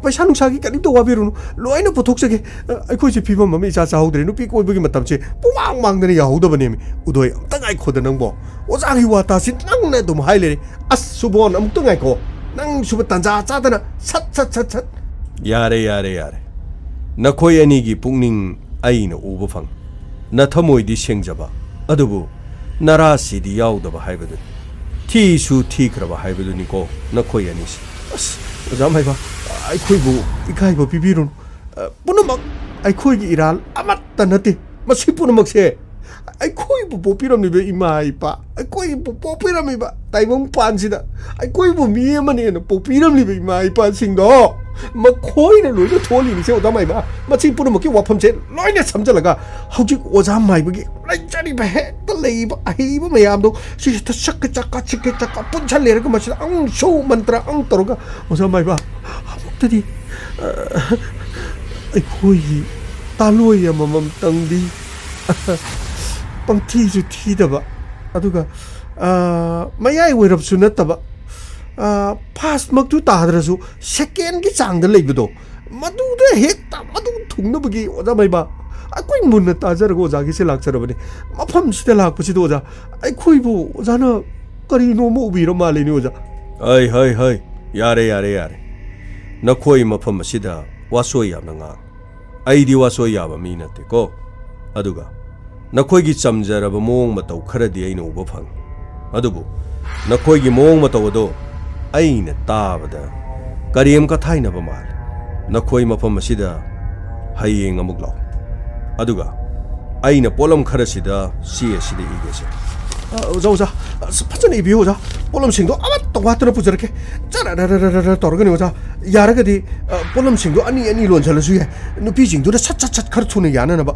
paisa nungsagi kani to wabirunu loina puthokjage akhoi phibam mami isa chahodre nupi koibagi matamche pumang mangdana yahodabani udoi amtangai khoda nangbo ojagi wata sin nangna dum hailere as subon amtangai ko nang suba tanja chadana sat yare nakhoi anigi pungning aina uba phang na thamoidi sengjaba adubu narasidi yaudaba haibadu thi su thi kraba haibadu niko nakhoi anisi as jamaiba aikhoibu ikaiba bibirun punamak aikhoigi iral amatta nate masi punamak se aikhoibu popiramnibe ima ipa aikhoibu popiramniba taimong pansida aikhoibu mi amane na popiramnibe ima ipa singdo makhoi na loina tholi ni se oda mai ba machi punamak ki wafam se loina samjalaga hauji oja mai bagi laijari ba he ta leiba aiba mayam do si ta sakka chakka punchal lerga machi ang show mantra ang toroga oja mai ba tadi aikhoigi taloi amam tangdi pangthi thidaba aduga mayai werapsu nataba fast maktu tadrasu second ki changda leibdo maduda hekta madu thungnabagi oja maiba akoi munna tajargo oja gi se lakcharabani mafam sida lakpasi do oja aikhoibu ojana kari no mo ubiro malini oja hai yare nakhoi mafam sida wasoi yamnga aidi wasoi yaba mi nate ko aduga nakhoi chamjaraba mong matau kharadi aina uba phang adubu nakhoi gi mong matau do aina tabada kariem ka thaina ba mal nakhoi mafam asida hayeng amuk law aduga aina polam kharasida si asida igese oja phajani bi oja polam singdo amat tawatna pujarke charararara torgani oja yaragadi polam singdo ani lonjalasu ye nupi singdo sat khar thuna yana na ba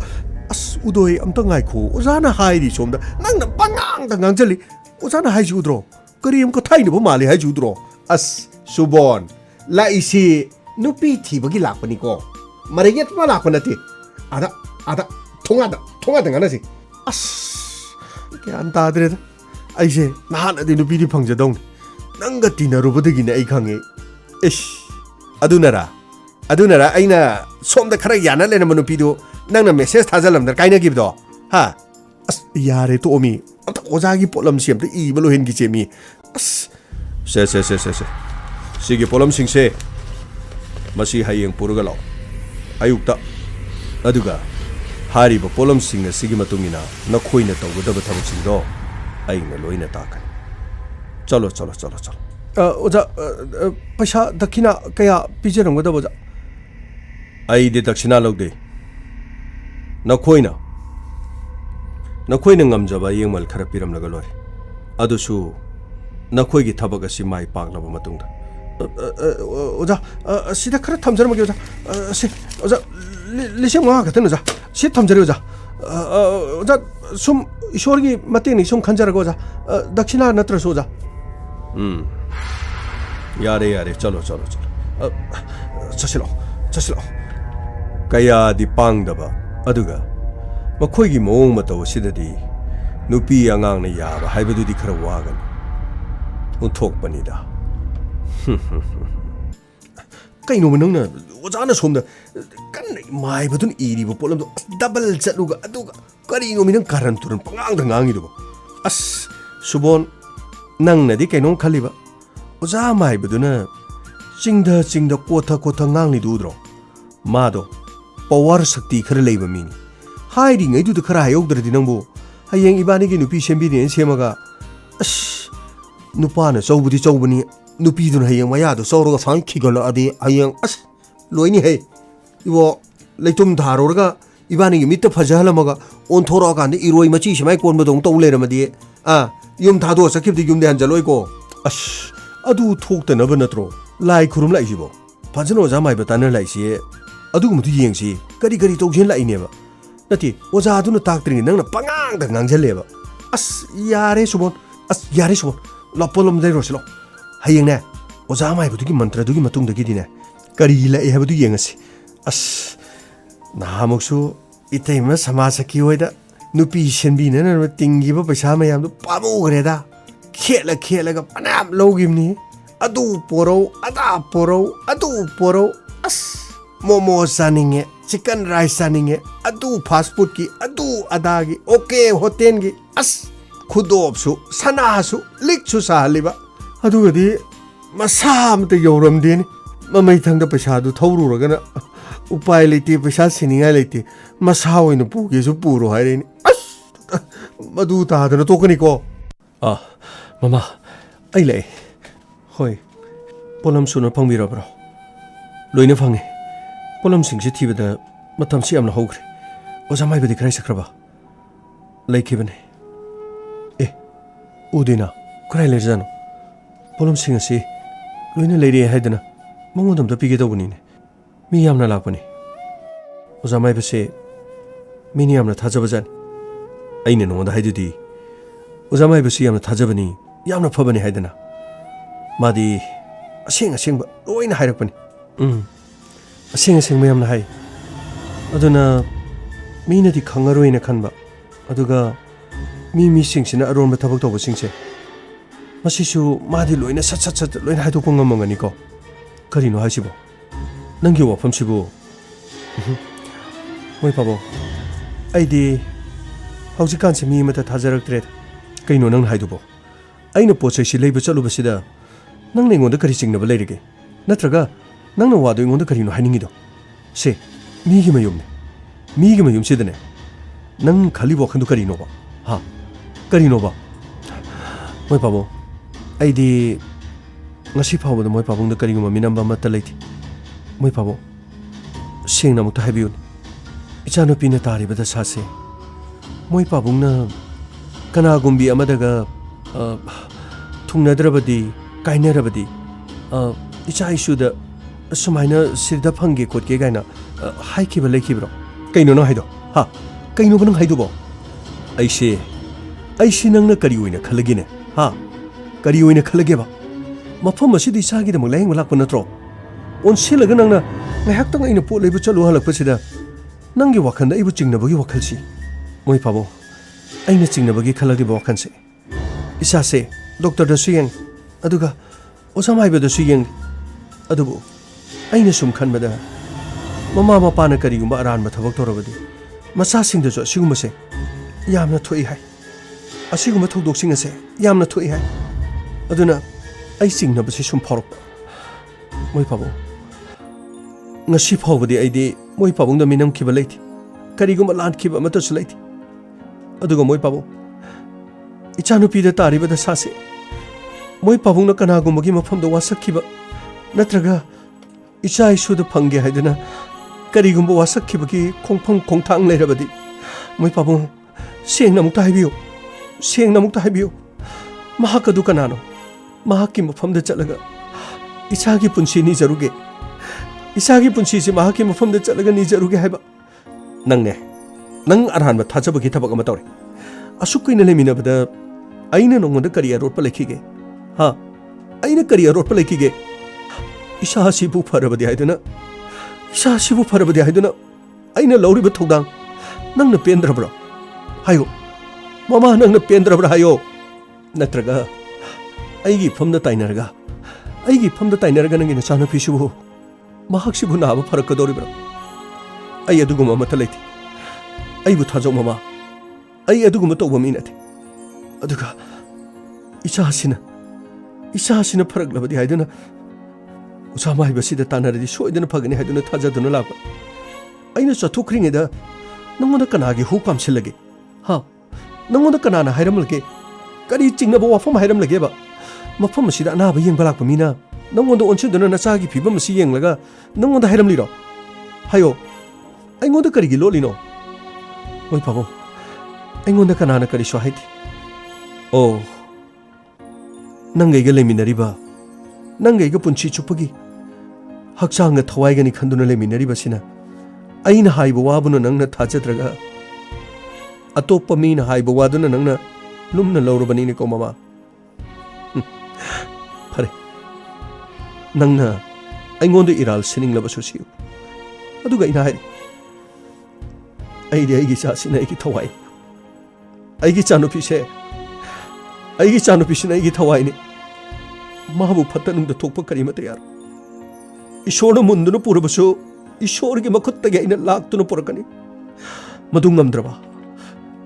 as udoi amta ngai kho ojana hairi somda nangna pangang dangang jali ojana hai judro kariem ko thaina ba mali hai judro as subon la isi nupi thibagi lakpani ko mareget ma lakpanati ada thonga dangana si as ke anta adre aise nahan adi nupi di phangjadong nanga tinarubadagi na ai khange ish adunara aina somda khara yana lena nupi do nangna message thajalamdar kaina gibdo ha as yare to omi amta ojagi polam siam te I balo hen gi chemi as se sigi polam singse masi hayeng puruga law ayukta aduga hariba polam singa sigi matungina nakhoina tawgadaba thabak singdo ꯑꯩꯅ ꯂꯣꯏꯅ ꯇꯥꯛꯀꯅꯤ ꯆꯠꯂꯣ ꯆꯠꯂꯣ ꯆꯠꯂꯣ ꯆꯠꯂꯣ ꯑꯣꯖꯥ ꯄꯩꯁꯥ ꯗꯈꯤꯅꯥ ꯀꯌꯥ ꯄꯤꯖꯔꯝꯒꯗꯕ ꯑꯣꯖꯥ ꯑꯩꯗꯤ ꯗꯛꯁꯤꯅꯥ ꯂꯧꯗꯦ ꯅꯈꯣꯏꯅ ꯉꯝꯖꯕ ꯌꯦꯡꯃꯜ ꯈꯔ ꯄꯤꯔꯝꯂꯒ ꯂꯣꯏꯔꯦ ꯑꯗꯨꯁꯨ ꯅꯈꯣꯏꯒꯤ ꯊꯕꯛ ꯑꯁꯤ ꯃꯥꯏ ꯄꯥꯛꯂꯕ ꯃꯇꯨꯡꯗ ꯑꯣꯖꯥ ꯁꯤꯗ ꯈꯔ ꯊꯝꯖꯔꯝꯃꯒꯦ ꯑꯣꯖꯥ ꯁꯤ ꯑꯣꯖꯥ 5,500 ꯈꯛꯇꯅꯤ ꯑꯣꯖꯥ ꯁꯤ ꯊꯝꯖꯔꯦ 어자 어자 좀 이쇼르기 맞대니 좀 간절하고 어자 닥치나 나트라서 어자 야래 야래 चलो चलो चलो चसिलो कयादि पांगदबा अदुगा मखोइगी मोंग मतौ सिददि नुपी आंगांगना याबा हाइबदुदि खरा वागन उन्थोकपनिदा कइनो नंगना ओजाना सोमदा कन्नै माइबदुन इरिबो पोलमदो डबल चलुगा अदुगा करिनो मिनं कारण तुरन पंगांगदा ngangiदुबो अस सुबोन नंगनदि कइनो खलिबा ओजा माइबदुना चिंदा कोथा nganglि दुद्रो मादो पावर शक्ति खरा लेबा मिनि हाइरिङै दुद खरा हायौद्रदि नंबो हयें इबानिगी नुपी सेमबिदि सेमगा अस नुपाना चौबुदि चौबनि नुपीदुन हयें मयादो चौरगा फांग खिगलअदि हयें अस लोइनि है इबो लेतुम धारोरगा इबानिगी मित्त फजहलमगा ओनथोरा कांदे इरोय मची सिमाय कोनबदों तौ लेरमदि युम थादो सखिबदि युमदे हंजलोइको अस अदु थोक्तनब नत्रो लाई खुरुम लाइसिबो फजनो जामाय बताना लाइसि अदुगुमदु येंसि करी तौजेन लाइनेबा नति ओजा अदुना ताक्त्रिङि नंगना पंगांगदा ngangjaleba अस यारे सुबोन लपोलम दai रोसिलो हयेंने ओजा माइबदुगी मंत्रदुगी मतुंगदगिदिने करी लाई हेबदु येंगसि अस नामुक्सु इतैमा समाजकी होइदा नुपी सेनबिने तिंगिबा पैसा मयामदु पामुग्रेदा खेलगा पनाम लौगिमनि अदु पोरो अदा पोरो अस मोमो सानिंगे चिकन राइस सानिंगे अदु फास्ट फूड की अदु अदागी ओके होटेल की अस खुदोबसु सनासु लिक्सु साहलिबा अदुगदि मसामते यौरमदेनि ममै थंग पैसादु थौरुरगना उपाय लेते पैसा सिनिंगा लेते मसा ओइन पुगेसु पुरो हाइरेनि अस मदु तादना तोकनिको ममा आई ले होय पोलम सुनो फंबिरब्रो लोइना फंगे पोलम सिंगसे थिबदा मतम सि यामना होग्रे ओजा माइबदि क्राइ सख्रबा लेखिबने ए उदिना क्राइ लेजानो पोलम सिंगसे लोइना लेरे हाइदना मंगोदमदा पिगे दबनिने मी यामना लापनि ओजा माइबसे मिनि यामना थाजबजानि आइने नोंदा हाइदुदि ओजा माइबसे यामना थाजबनि यामना फबनि हाइदना मादि असेंबा लोइना हाइरकपनि असेंबा यामना हाइ अदुना मीनदि खंगरोइना खनबा अदुगा मी सिंगसिना अरोनबा थबक तौबा सिंगसे मसिसु मादि लोइना सत लोइना हाइदोको ngमंगनिको करिनो हाइसिबो नंगी वाफमसिबो मोय पाबो आइदि हौजिकानसे मी मता थाजरक्त्रे कइनो नंग हाइदुबो आइना पोचैसि लेबा चलुबसिदा नंग नेंगोंदा करि चिंगनबा लेरिगे नत्रगा नंगना वादो इंगोंदा करिनो हाइनिंगिदो से मीगी मयुम सिदने नंग खाली वखंदु करिनोबा हा करिनोबा मोय पाबो आइदि ngasi phawbada moy pabungda kariguma minamba matta leiti moy pabo sengna mukta habiun ichano pina taribada sase moy pabungna kana gumbi amadaga thungnadrabadi kainarabadi icha isuda sumaina sirda phange kotke gaina haikiba leikibro kaino no haido ha kaino banang haidubo aise nangna kari oina khalagine ha kari oina khalageba मफम असिदि सागिदम लायंग लाक नत्रो ओन सिलग नंगना ngahak aina po leibu chalu halakpasida nanggi wakhanda ibu chingnabagi wakhalsi moi pabo aina chingnabagi khalagi wakhanse isa se doctor da suyeng aduga osamai ba da suyeng adubu aina sum khanbada mama mapa na karigumba aran ma thabak torabadi masa sing da so siguma se yamna thoi hai asiguma thodok sing ase yamna thoi hai aduna ai singnabase sum phorok moi pabo ngasi phawbadi aidi moi pabungda minam khiba leiti kariguma lan khiba mata su leiti aduga moi pabo इचानुपीदा तारिबा दशासे मोई पाबुंगना कनागुमगी मफमदा वासक्खिबा नत्रगा इचा इशुदा fungi हाइदना करिगुंबा वासक्खिबगी खोंफंग खोंथांग लेरबदी मोई पाबुंग सेंगना मुक्ता हाइबियो सेंगना मुक्ता हाइबियो महाकदु कनानो महाकी मफमदा चलगा इचागी पुंसी नि जरुगे इचागी पुंसी से महाकी मफमदा चलगा नि जरुगे हाइबा नंगने नंग अरहानबा थाजबगी थबक अमा तौरे असुकैना लेमिनबदा अइना नोंगोंदा करि अरोटपा लेखिगे हा अइना करि अरोटपा लेखिगे इसासिबु फरबदि हाइदना इसासिबु फरबदि हाइदना अइना लौरिबा थौदांग नंगना पेंद्रब्रा हायो ममा नंगना पेंद्रब्रा हायो नत्रगा अइगी फमदा ताइनरगा नंगी नचानुपीसिबु महाक्सिबु नाबा फरकदोरिब्रा अइ अदुगुमा मत लेथि अइबु थाजौ ममा अइ अदुगुमा तौबा मी नथे अदुगा इचासिना फरकलबदि हाइदना उसा माइबसिदा तानरदि सोइदना फगनि हाइदना थाजदुना लाबा अइना चथुख्रिङेदा नंगोंदा कनागी हु पामसिलगे हा नंगोंदा कनाना हाइरमलगे करि चिंगनबा वाफम हाइरमलगेबा मफम असिदा अनाबा येंबा लाक्पा मीना नंगोंदा ओनसिदुना नचागी फिबम असि येंगलगा नंगोंदा हाइरमलिरो हायो अइंगोंदा करिगी लोलिनो मोई पाबो अइंगोंदा कनाना करिसो हाइदि ओ नंगैगा लेमिनरिबा नंगैगा पुंसी चुप्पगी हक्चांगा थवाइगनि खंदुना लेमिनरिबसिना अइना हाइबा वाबुना नंगना थाजद्रगा अतोप्पा मीना हाइबा वादुना नंगना लुमना लौरबनिनिको ममा फरे नंगना अइंगोंदा इराल सिनिंगलबसु सियु अदुगा इना हाइरि अइगी चासिना अइगी थवाइ अइगी चानुपीसे अइगी चानुपीसिना अइगी थवाइनि माबु फत्तनुंगदा थोकपा करिमता यार ईश्वरना मुंदुना पुरबसु ईश्वरगी मखुत्तगी अइना लाक्तुना पुरकनि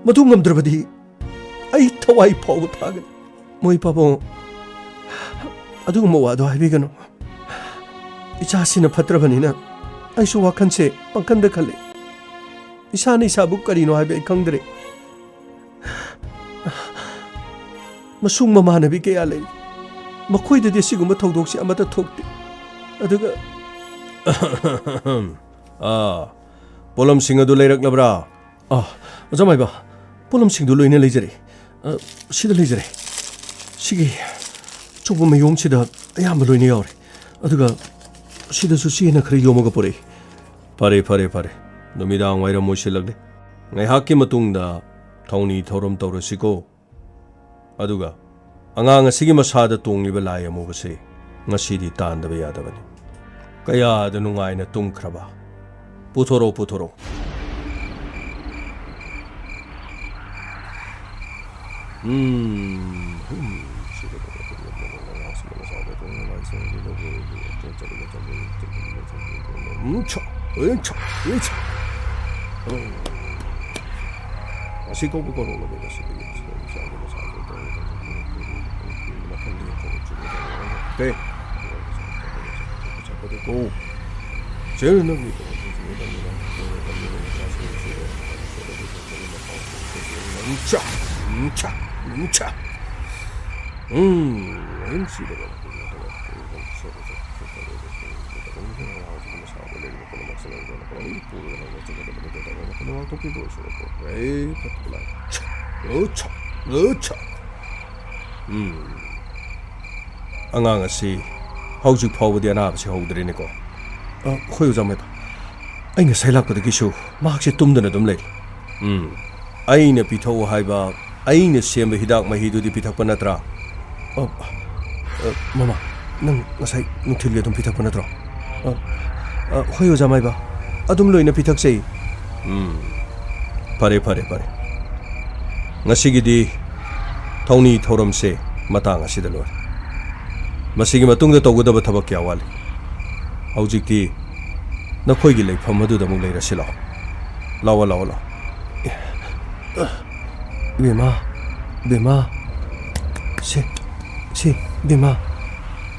मदु ngamdrabadi ai thawai phaw thagani moi pabo aduguma wado haibigano ichasina phatrabanina aisu wakhanse pankanda khale isani sabu karino haibe khangdre masung mamanabi ke ya lei makhoi de siguma thawdoksi amata thokti aduga polam singadu leirak-labra jamaiba polam singdu loina leijare sida leijare sigi chobu mayom sida ayamba loina yaure aduga sida su sina khari yomoga pore pare numidang waira mosilagde ngai hakki matungda thawni thorom tawrasiko aduga angang asigi masada tongliba lai amubase ngasidi tandaba yadabani kaya da nungaina tungkraba puthoro angang asi hauju phawdi anabsi howdrene ko khoyu jameba aina sailak ko gisu mahakse tumdana dum lei aina pitho haiba aina semba hidak mahidu di pithak panatra mama nang ngasai nuthil dum pithak panatra khoyu jamaiba adum loina pithak sei pare ngasigidi thawni thoram se matang asida lor masigi matungda tawgudaba thabak kya wali haujikti nakhoigi leifam adu da mung leirasilo lawa bema se bema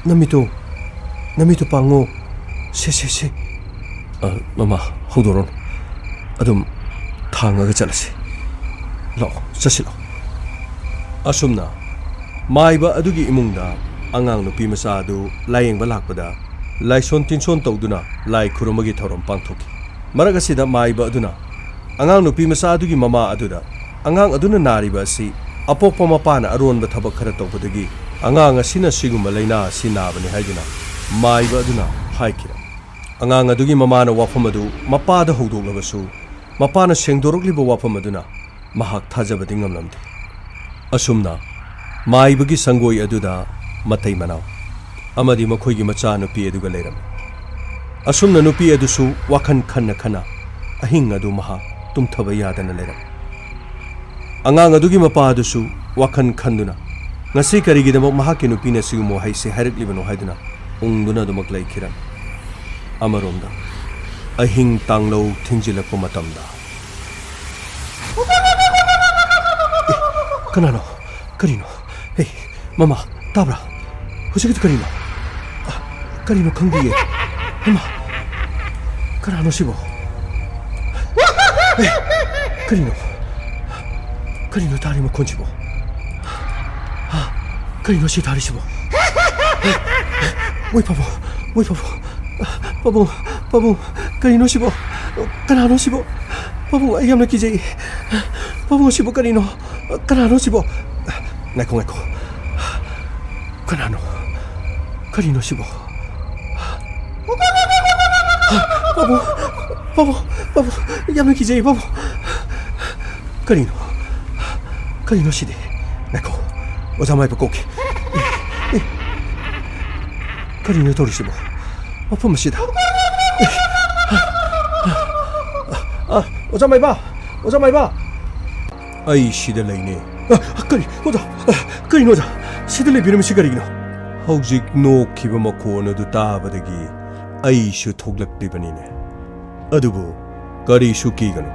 namitu pango se mama hodoron adum thangaga chalase lo chasilo ꯑꯁꯨꯝꯅ ꯃꯥꯏꯕ ꯑꯗꯨꯒꯤ ꯏꯃꯨꯡꯗ ꯑꯉꯥꯡ ꯅꯨꯄꯤ ꯃꯆꯥ ꯑꯗꯨ ꯂꯥꯌꯦꯡꯕ ꯂꯥꯛꯄꯗ ꯂꯥꯏꯁꯣꯟ ꯇꯤꯟꯁꯣꯟ ꯇꯧꯗꯨꯅ ꯂꯥꯏ ꯈꯨꯔꯨꯝꯕꯒꯤ ꯊꯧꯔꯝ ꯄꯥꯡꯊꯣꯛꯈꯤ ꯃꯔꯛ ꯑꯁꯤꯗ ꯃꯥꯏꯕ ꯑꯗꯨꯅ ꯑꯉꯥꯡ ꯅꯨꯄꯤ ꯃꯆꯥ ꯑꯗꯨꯒꯤ ꯃꯃꯥ ꯑꯗꯨꯗ ꯑꯉꯥꯡ ꯑꯗꯨꯅ ꯅꯥꯔꯤꯕ ꯑꯁꯤ ꯑꯄꯣꯛꯄ ꯃꯄꯥꯅ ꯑꯔꯣꯟꯕ ꯊꯕꯛ ꯈꯔ ꯇꯧꯕꯗꯒꯤ ꯑꯉꯥꯡ ꯑꯁꯤꯅ ꯁꯤꯒꯨꯝꯕ ꯂꯩꯅꯥ ꯑꯁꯤ ꯅꯥꯕꯅꯤ ꯍꯥꯏꯗꯨꯅ ꯃꯥꯏꯕ ꯑꯗꯨꯅ ꯍꯥꯏꯈꯤꯔꯝ ꯑꯉꯥꯡ ꯑꯗꯨꯒꯤ ꯃꯃꯥꯅ ꯋꯥꯐꯝ ꯑꯗꯨ ꯃꯄꯥꯗ ꯍꯧꯗꯣꯛꯂꯕꯁꯨ ꯃꯄꯥꯅ ꯁꯦꯡꯗꯣꯔꯛꯂꯤꯕ ꯋꯥꯐꯝ ꯑꯗꯨꯅ ꯃꯍꯥꯛ ꯊꯥꯖꯕꯗꯤ ꯉꯝꯂꯝꯗꯦ ꯑꯁꯨꯝꯅ ꯃꯥꯏꯕꯒꯤ ꯁꯪꯒꯣꯏ ꯑꯗꯨꯗ ꯃꯇꯩ ꯃꯅꯥꯎ ꯑꯃꯗꯤ ꯃꯈꯣꯏꯒꯤ ꯃꯆꯥ ꯅꯨꯄꯤ ꯑꯗꯨꯒ ꯂꯩꯔꯝꯃꯤ ꯑꯁꯨꯝꯅ ꯅꯨꯄꯤ ꯑꯗꯨꯁꯨ ꯋꯥꯈꯜ ꯈꯟꯅ ꯈꯟꯅ ꯑꯍꯤꯡ ꯑꯗꯨ ꯃꯍꯥꯛ ꯇꯨꯝꯊꯕ ꯌꯥꯗꯅ ꯂꯩꯔꯝꯃꯤ ꯑꯉꯥꯡ ꯑꯗꯨꯒꯤ ꯃꯄꯥ ꯑꯗꯨꯁꯨ ꯋꯥꯈꯜ ꯈꯟꯗꯨꯅ ꯉꯁꯤ ꯀꯔꯤꯒꯤꯗꯃꯛ ꯃꯍꯥꯛꯀꯤ ꯅꯨꯄꯤꯅ ꯁꯤꯒꯨꯝꯕ ꯋꯥꯍꯩꯁꯦ ꯍꯥꯏꯔꯛꯂꯤꯕꯅꯣ ꯍꯥꯏꯗꯨꯅ ꯎꯪꯗꯨꯅ ꯑꯗꯨꯃꯛ ꯂꯩꯈꯤꯔꯝꯃꯤ ꯑꯃꯔꯣꯝꯗ ꯑꯍꯤꯡ ꯇꯥꯡꯂꯧ ꯊꯤꯡꯖꯤꯜꯂꯛꯄ ꯃꯇꯝꯗ ꯀꯅꯥꯅꯣ ꯀꯔꯤꯅꯣ ꯍꯦ ꯃꯃꯥ ꯇꯥꯕ꯭ꯔꯥ ꯍꯧꯖꯤꯛꯀꯤꯗꯨ ꯀꯔꯤꯅꯣ ꯀꯔꯤꯅꯣ ꯈꯪꯗꯤꯌꯦ ꯃꯃꯥ ꯀꯅꯥꯅꯣ ꯁꯤꯕꯣ ꯀꯔꯤꯅꯣ ꯀꯔꯤꯅꯣ ꯇꯥꯔꯤ ꯃꯈꯣꯟꯁꯤꯕꯣ ꯀꯔꯤꯅꯣ ꯁꯤ ꯇꯥꯔꯤꯁꯤꯕꯣ ꯃꯣꯏ ꯄꯥꯕꯨꯡ ꯀꯔꯤꯅꯣ ꯁꯤꯕꯣ ꯀꯅꯥꯅꯣ ꯁꯤꯕꯣ ꯄꯥꯕꯨꯡ ꯑꯩ ꯌꯥꯝꯅ ꯀꯤꯖꯩ ꯄꯥꯕꯨꯡ ꯁꯤꯕꯣ ꯀꯔꯤꯅꯣ ꯀꯅꯥꯅꯣ ꯁꯤꯕꯣ ꯉꯥꯏꯈꯣ ꯀꯅꯥꯅꯣ ꯀꯔꯤꯅꯣ ꯁꯤꯕꯣ ꯄꯥꯕꯨꯡ ꯌꯥꯝꯅ ꯀꯤꯖꯩ ꯄꯥꯕꯨꯡ ꯀꯔꯤꯅꯣ ꯁꯤꯗꯤ ꯉꯥꯏꯈꯣ ꯑꯣꯖꯥ ꯃꯥꯏꯕ ꯀꯧꯒꯦ ꯀꯔꯤꯅꯣ ꯇꯧꯔꯤꯁꯤꯕꯣ ꯃꯐꯝ ꯑꯁꯤꯗ ꯑꯣꯖꯥ ꯃꯥꯏꯕ ꯑꯩ ꯁꯤꯗ ꯂꯩꯅꯦ ꯀꯔꯤꯅꯣ ꯑꯣꯖꯥ ꯁꯤꯗ ꯂꯩꯕꯤꯔꯝꯃꯤꯁꯤ ꯀꯔꯤꯒꯤꯅꯣ ꯍꯧꯖꯤꯛ ꯅꯣꯛꯈꯤꯕ ꯃꯈꯣꯟ ꯑꯗꯨ ꯇꯥꯕꯗꯒꯤ ꯑꯩꯁꯨ ꯊꯣꯛꯂꯛꯂꯤꯕꯅꯤꯅꯦ ꯑꯗꯨꯕꯨ ꯀꯔꯤꯁꯨ ꯀꯤꯒꯅꯨ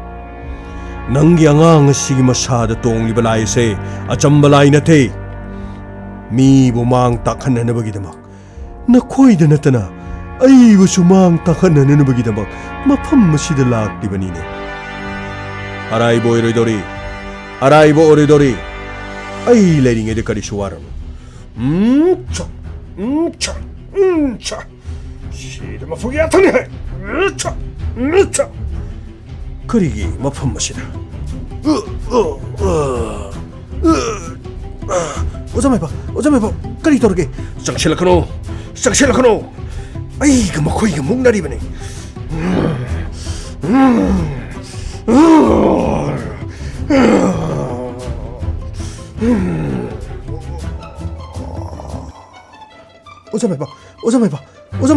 ꯅꯪꯒꯤ ꯑꯉꯥꯡ ꯑꯁꯤꯒꯤ ꯃꯁꯥꯗ ꯇꯣꯡꯂꯤꯕ ꯂꯥꯏ ꯑꯁꯦ ꯑꯆꯝꯕ ꯂꯥꯏ ꯅꯠꯇꯦ ꯃꯤꯕꯨ ꯃꯥꯡ ꯇꯥꯛꯍꯟꯅꯅꯕꯒꯤꯗꯃꯛ ꯅꯈꯣꯏꯗ ꯅꯠꯇꯅ ꯑꯩꯕꯨꯁꯨ ꯃꯥꯡ ꯇꯥꯛꯍꯟꯅꯅꯕꯒꯤꯗꯃꯛ ꯃꯐꯝ ꯑꯁꯤꯗ ꯂꯥꯛꯂꯤꯕꯅꯤꯅꯦ ꯑꯔꯥꯏꯕ ꯑꯣꯏꯔꯣꯏꯗꯧꯔꯤ ꯑꯩ ꯂꯩꯔꯤꯉꯩꯗ ꯀꯔꯤꯁꯨ ꯋꯥꯔꯅꯨ ꯁꯤꯗ ꯃꯐꯝ ꯌꯥꯊꯪꯅꯤ ꯍꯥꯏ ꯀꯔꯤꯒꯤ ꯃꯐꯝ ꯑꯁꯤꯗ ꯑꯣꯖꯥ ꯃꯥꯏꯕ ꯀꯔꯤ ꯇꯧꯔꯒꯦ ꯆꯪꯁꯤꯜꯂꯛꯀꯅꯣ ꯑꯩꯒ ꯃꯈꯣꯏꯒ ꯃꯨꯛꯅꯔꯤꯕꯅꯤ ꯑꯣꯖꯥ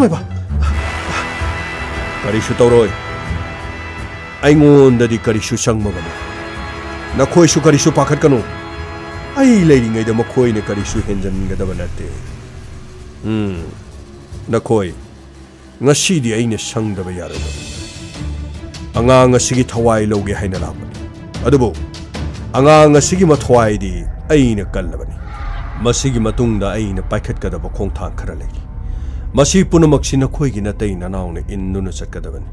ꯃꯥꯏꯕ ꯀꯔꯤꯁꯨ ꯇꯧꯔꯣꯏ ꯑꯩꯉꯣꯟꯗꯗꯤ ꯀꯔꯤꯁꯨ ꯆꯪꯕ ꯉꯝꯃꯣꯏ ꯅꯈꯣꯏꯁꯨ ꯀꯔꯤꯁꯨ ꯄꯥꯈꯠꯀꯅꯨ ꯑꯩ ꯂꯩꯔꯤꯉꯩꯗ ꯃꯈꯣꯏꯅ ꯀꯔꯤꯁꯨ ꯍꯦꯟꯖꯟꯒꯗꯕ ꯅꯠꯇꯦ ꯅꯈꯣꯏ ꯉꯁꯤꯗꯤ ꯑꯩꯅ ꯁꯪꯗꯕ ꯌꯥꯔꯣꯏꯗꯕ ꯑꯉꯥꯡ ꯑꯁꯤꯒꯤ ꯊꯋꯥꯏ ꯂꯧꯒꯦ ꯍꯥꯏꯅ ꯂꯥꯛꯄꯅꯤ ꯑꯗꯨꯕꯨ ꯑꯉꯥꯡ ꯑꯁꯤꯒꯤ ꯃꯊ꯭ꯋꯥꯏꯗꯤ ꯑꯩꯅ ꯀꯜꯂꯕꯅꯤ ꯃꯁꯤꯒꯤ ꯃꯇꯨꯡꯗ ꯑꯩꯅ ꯄꯥꯏꯈꯠꯀꯗꯕ ꯈꯣꯡꯊꯥꯡ ꯈꯔ ꯂꯩ ꯃꯁꯤ ꯄꯨꯝꯅꯃꯛꯁꯤ ꯅꯈꯣꯏꯒꯤ ꯅꯇꯩ ꯅꯅꯥꯎꯅ ꯏꯟꯗꯨꯅ ꯆꯠꯀꯗꯕꯅꯤ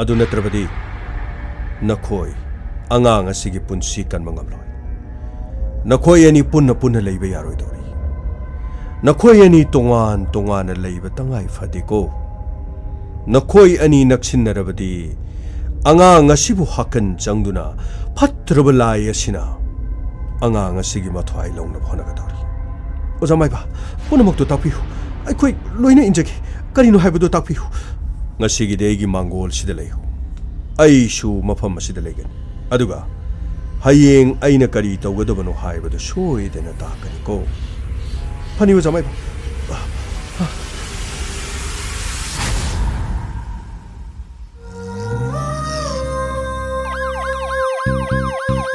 ꯑꯗꯨ ꯅꯠꯇ꯭ꯔꯕꯗꯤ ꯅꯈꯣꯏ ꯑꯉꯥꯡ ꯑꯁꯤꯒꯤ ꯄꯨꯟꯁꯤ ꯀꯟꯕ ꯉꯝꯂꯣꯏ ꯅꯈꯣꯏ ꯑꯅꯤ ꯄꯨꯟꯅ ꯂꯩꯕ ꯌꯥꯔꯣꯏꯗꯧꯔꯤ ꯅꯈꯣꯏ ꯑꯅꯤ ꯇꯣꯉꯥꯟꯅ ꯂꯩꯕ ꯇꯉꯥꯏ ꯐꯗꯦꯀꯣ ꯅꯈꯣꯏ ꯑꯅꯤ ꯅꯛꯁꯤꯟꯅꯔꯕꯗꯤ ꯑꯉꯥꯡ ꯑꯁꯤꯕꯨ ꯍꯥꯀꯟ ꯆꯪꯗꯨꯅ ꯐꯠꯇ꯭ꯔꯕ ꯂꯥꯏ ꯑꯁꯤꯅ ꯑꯉꯥꯡ ꯑꯁꯤꯒꯤ ꯃꯊ꯭ꯋꯥꯏ ꯂꯧꯅꯕ ꯍꯣꯠꯅꯒꯗꯧꯔꯤ ꯑꯣꯖꯥ ꯃꯥꯏꯕ ꯄꯨꯝꯅꯃꯛꯇꯨ ꯇꯥꯛꯄꯤꯌꯨ ꯑꯩꯈꯣꯏ ꯂꯣꯏꯅ ꯏꯟꯖꯒꯦ ꯀꯔꯤꯅꯣ ꯍꯥꯏꯕꯗꯨ ꯇꯥꯛꯄꯤꯌꯨ ꯉꯁꯤꯒꯤꯗꯤ ꯑꯩꯒꯤ ꯃꯥꯡꯒꯣꯜꯁꯤꯗ ꯂꯩꯌꯨ ꯑꯩꯁꯨ ꯃꯐꯝ ꯑꯁꯤꯗ ꯂꯩꯒꯅꯤ ꯑꯗꯨꯒ ꯍꯌꯦꯡ ꯑꯩꯅ ꯀꯔꯤ ꯇꯧꯒꯗꯕꯅꯣ ꯍꯥꯏꯕꯗꯨ ꯁꯣꯏꯗꯅ ꯇꯥꯛꯀꯅꯤꯀꯣ ꯐꯅꯤ ꯑꯣꯖꯥ ꯃꯥꯏꯕ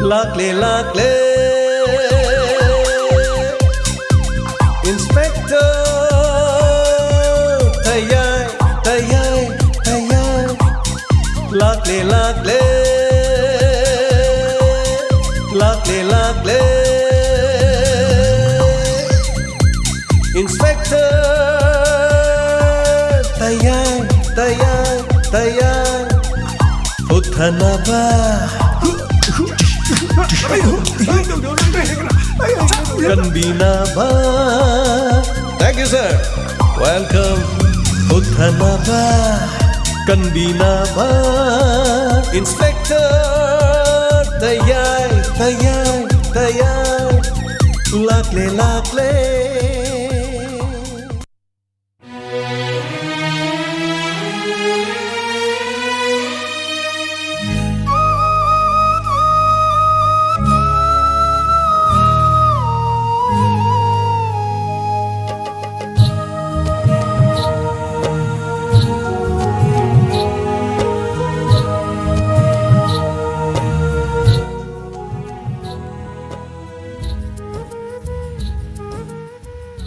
Lakle Inspector Tayai Lakle Inspector Tayai Uthanaba Kanbinaba. Thank you, sir. Welcome. Uthanaba. Kanbinaba. Inspector. Tayay, tayay, tayay. Lakle, lakle.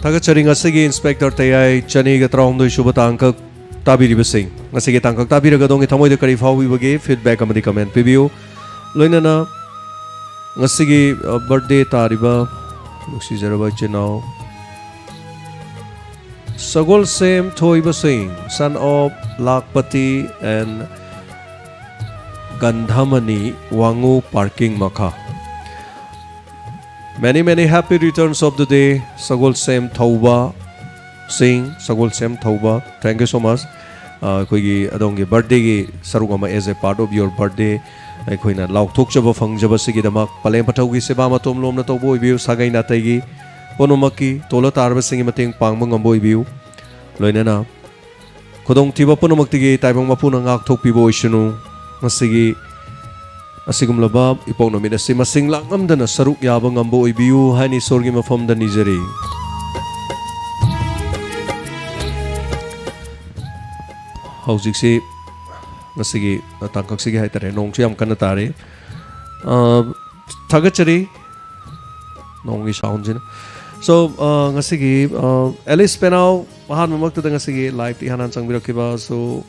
Tagacharing asigi Inspector Tayay Chani Gatraum do Shubatangkak Tabiri Basing. Asigi Tangkak Tabira Gadong Itamoy de Karifawi Bagi feedback amadi comment preview. Loinana Asigi birthday Tariba Luxi Zaraba Chinao Sagol Sem Toy Basing, son of Lakpati and Gandhamani Wangu Parking Maka. Many happy returns of the day. Sagol Sem Thauba Singh, Sagol Sem Thauba. Thank you so much. Koigi adongi birthday gi sarugama as a part of your birthday. Koina lauk thokjaba fangjaba sigi damak palem pataugi seba matom lom na tobo ibiu sagai na taigi ponomaki tola tarba singi mating pangba ngambo ibiu loinana kodong tiba ponomaktigi taibang mapuna ngak thokpibo isunu masigi Asigumlaba ipong na si masing langamda na saruk yabang ambo ibiu hani sorgi mafam da nijeri. Hausik si nasigi tangkak sige hai tare nong siyam kana tare. Tagachari nongi sound jina. So ngasigi Alice Penau mahan mamakta da ngasigi live ti hanan sang birakiba so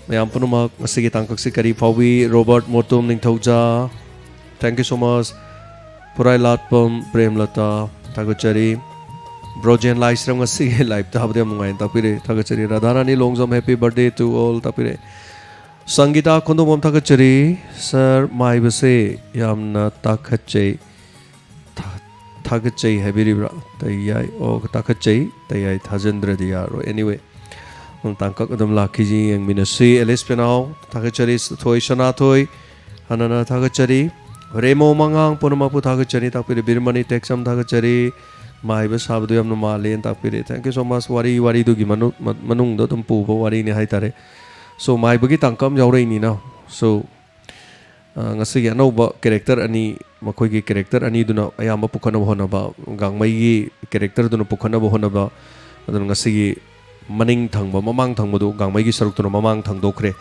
Mayam Panumak, Masigi Tangkak Sikari Pawi, Robert Motum Ningtauja. Thank you so much. Purai Latpam, Prem Lata, Tagachari, Brojan Laisram Masigi, Life Tabdem Ngain Tapire, Tagachari, Radharani Longzam, happy birthday to all Tapire. Sangita Kondumam Tagachari, Sir Mai Base, Yamna Takache, Tagache, Habiribra, Tayai, or Takache, Tayai, Tajendra Diaro. Anyway. Tangkak adam lakiji yang minasi Alice Penau Tagachari Thoi Shana Thoi Hanana Tagachari Remo Mangang Punumapu Tagachari Tapiri Birmani Texam Tagachari Mahiba Sabdu Yam Numali and Tapiri. Thank you so much. Wari Dugi Manung Dotum Pu Wari ni Haitare. So my bagi tangkam Yaure ni na. So ngasigi ano ba character ani makoy character ani duna ayamba pukana bohona ba gangmai character duna pukana bohona ba adun ngasigi Maning thangba mamang thangbodu gangmai gi saruk tuna mamang thangdokre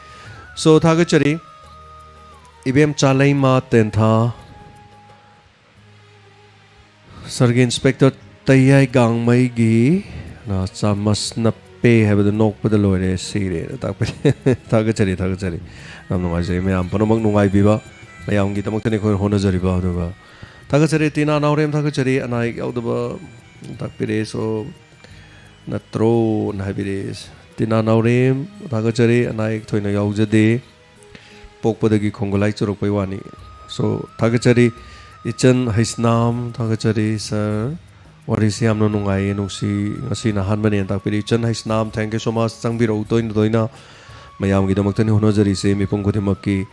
so thagachari ibem chalai ma tentha sargi Inspector Tayay gangmai gi na chamas na pe habadu nok pada loire sire thagachari nam nungai jai mayam panomang nungai biba mayam gi tamak tani khoi hona jari ba duba thagachari tina naurem thagachari anai audaba takpire so Natro Nabiris Tina Naurem Tagachari and I Toina Yaujade Pokpadagi Kongolai Churupaiwani. So Tagachari Ichan Hisnam Tagachari Sir what is Yam Nungai Nusi Asina Hanmani and Tapiri Ichan Hisnam. Thank you so much. Sangbiro Toin Doina Mayam Gidamakani Honozari Se Mipungkotimaki.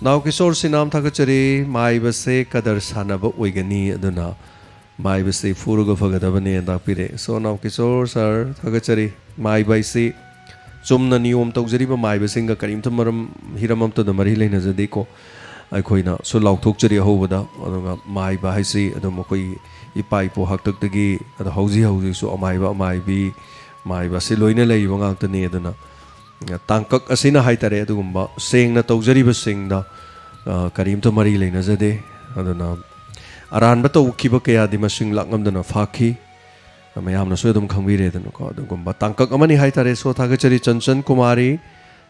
Now Kisor Sinam Tagachari Mai Base Kadar Sanaba Wigani Aduna. Mai basi furuga fagadabani and tapire. So now Kisor sir Tagachari Mai basi Sumna Nium Togzariba Mai basinga Karim Tamaram Hiramam to the Marile Nazadeko Aikoina. So Lauk Tokchari Hovada Mai Bahisi Adomokoi Ipai Po Haktuk the Gi at the Housi so Amaiba Mai be Mai Basiloina lay Wang the Nedana Tankak Asina Haitare Dumba saying that Togzariba sing the Karim to Marile Nazade Adana Aran bato kiba kaya di masing langam dana faki mayam na so dum khangwire dana ko dum ba tangkak amani haitare so Tagachari Chanchan Kumari